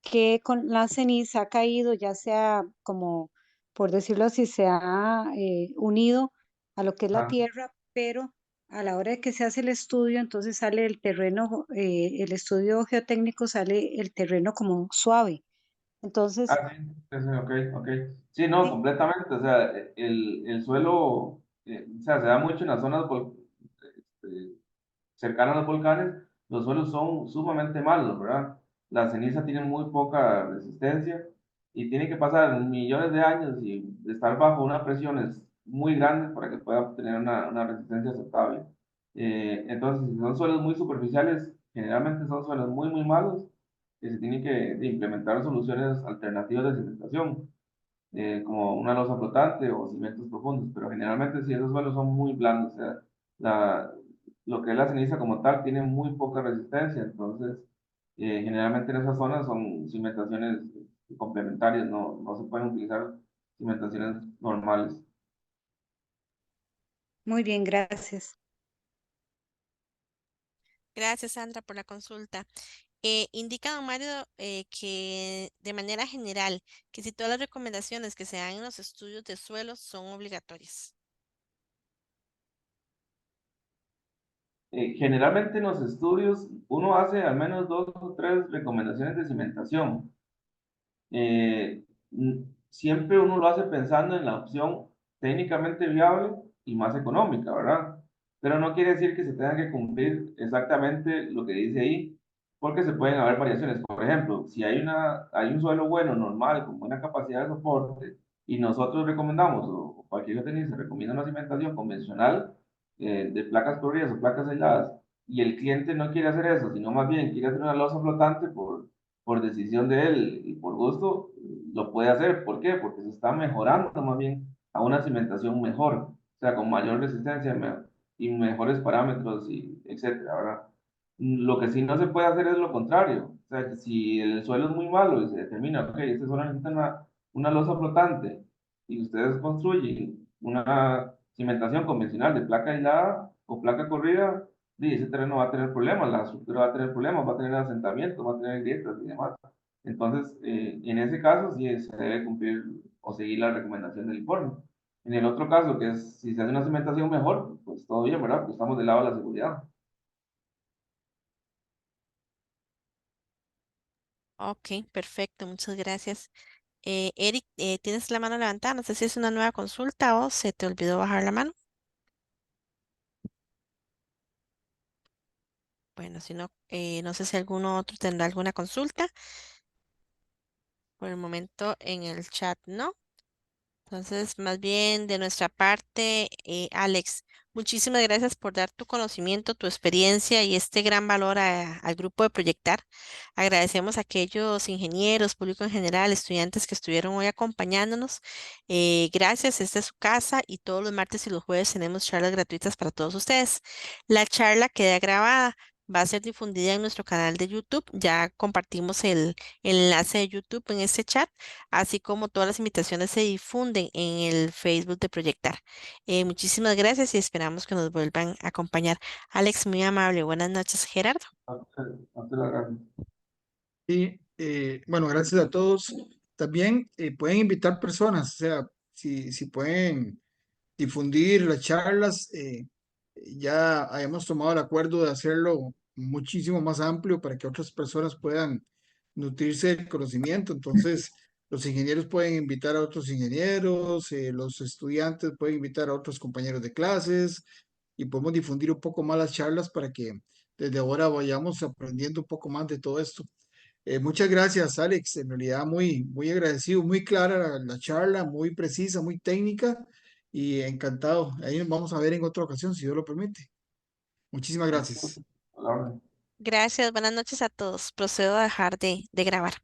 Que con la ceniza ha caído, ya sea como, por decirlo así, se ha unido a lo que es la ah, tierra, pero a la hora de que se hace el estudio, entonces sale el terreno, el estudio geotécnico sale el terreno como suave. Entonces, sí, sí, sí, ok, ok. Sí, no, sí, completamente, o sea, el suelo, o sea, se da mucho en las zonas este, cercanas a los volcanes, los suelos son sumamente malos, ¿verdad? La ceniza tiene muy poca resistencia y tiene que pasar millones de años y estar bajo unas presiones muy grandes para que pueda obtener una resistencia aceptable. Entonces, si son suelos muy superficiales, generalmente son suelos muy malos que se tienen que implementar soluciones alternativas de cimentación, como una losa flotante o cimientos profundos, pero generalmente si esos suelos son muy blandos, o sea, la, lo que es la ceniza como tal tiene muy poca resistencia, entonces generalmente en esas zonas son cimentaciones complementarias, no se pueden utilizar cimentaciones normales. muy bien, gracias. Gracias, Sandra, por la consulta. Indica don Mario que de manera general, que si todas las recomendaciones que se dan en los estudios de suelos son obligatorias. Generalmente en los estudios uno hace al menos 2 o 3 recomendaciones de cimentación. Siempre uno lo hace pensando en la opción técnicamente viable y más económica, ¿verdad? Pero no quiere decir que se tenga que cumplir exactamente lo que dice ahí, porque se pueden haber variaciones. Por ejemplo, si hay un suelo bueno, normal, con buena capacidad de soporte, y nosotros recomendamos, o cualquier tenista recomienda una cimentación convencional, de placas corridas o placas aisladas, y el cliente no quiere hacer eso, sino más bien quiere hacer una losa flotante por decisión de él y por gusto, lo puede hacer. ¿Por qué? Porque se está mejorando más bien a una cimentación mejor, o sea, con mayor resistencia y mejores parámetros, y etcétera, ¿verdad? Lo que sí no se puede hacer es lo contrario. O sea, que si el suelo es muy malo y se determina, ok, este suelo necesita una losa flotante, y ustedes construyen una cimentación convencional de placa aislada o placa corrida, y ese terreno va a tener problemas, la estructura va a tener problemas, va a tener asentamientos, va a tener grietas y demás. Entonces, en ese caso sí se debe cumplir o seguir la recomendación del informe. En el otro caso, que es si se hace una cimentación mejor, pues todo bien, ¿verdad? Pues estamos del lado de la seguridad. Ok, perfecto, muchas gracias. Eric, tienes la mano levantada, no sé si es una nueva consulta o se te olvidó bajar la mano. Bueno, si no, no sé si alguno otro tendrá alguna consulta. Por el momento en el chat, ¿no? Entonces, más bien de nuestra parte, Alex, muchísimas gracias por dar tu conocimiento, tu experiencia y este gran valor al grupo de Proyectar. Agradecemos a aquellos ingenieros, público en general, estudiantes que estuvieron hoy acompañándonos. Gracias, esta es su casa y todos los martes y los jueves tenemos charlas gratuitas para todos ustedes. La charla queda grabada. Va a ser difundida en nuestro canal de YouTube. Ya compartimos el enlace de YouTube en este chat, así como todas las invitaciones se difunden en el Facebook de Proyectar. Muchísimas gracias y esperamos que nos vuelvan a acompañar. Alex, muy amable. Buenas noches, Gerardo. Hasta la gracias. Y bueno, gracias a todos. También pueden invitar personas, o sea, si pueden difundir las charlas, ya hayamos tomado el acuerdo de hacerlo muchísimo más amplio para que otras personas puedan nutrirse del conocimiento. Entonces, los ingenieros pueden invitar a otros ingenieros, los estudiantes pueden invitar a otros compañeros de clases y podemos difundir un poco más las charlas para que desde ahora vayamos aprendiendo un poco más de todo esto. Muchas gracias, Alex. En realidad, muy agradecido, muy clara la charla, muy precisa, muy técnica y encantado. Ahí nos vamos a ver en otra ocasión, si Dios lo permite. Muchísimas gracias. A la orden. Gracias, buenas noches a todos. Procedo a dejar de grabar.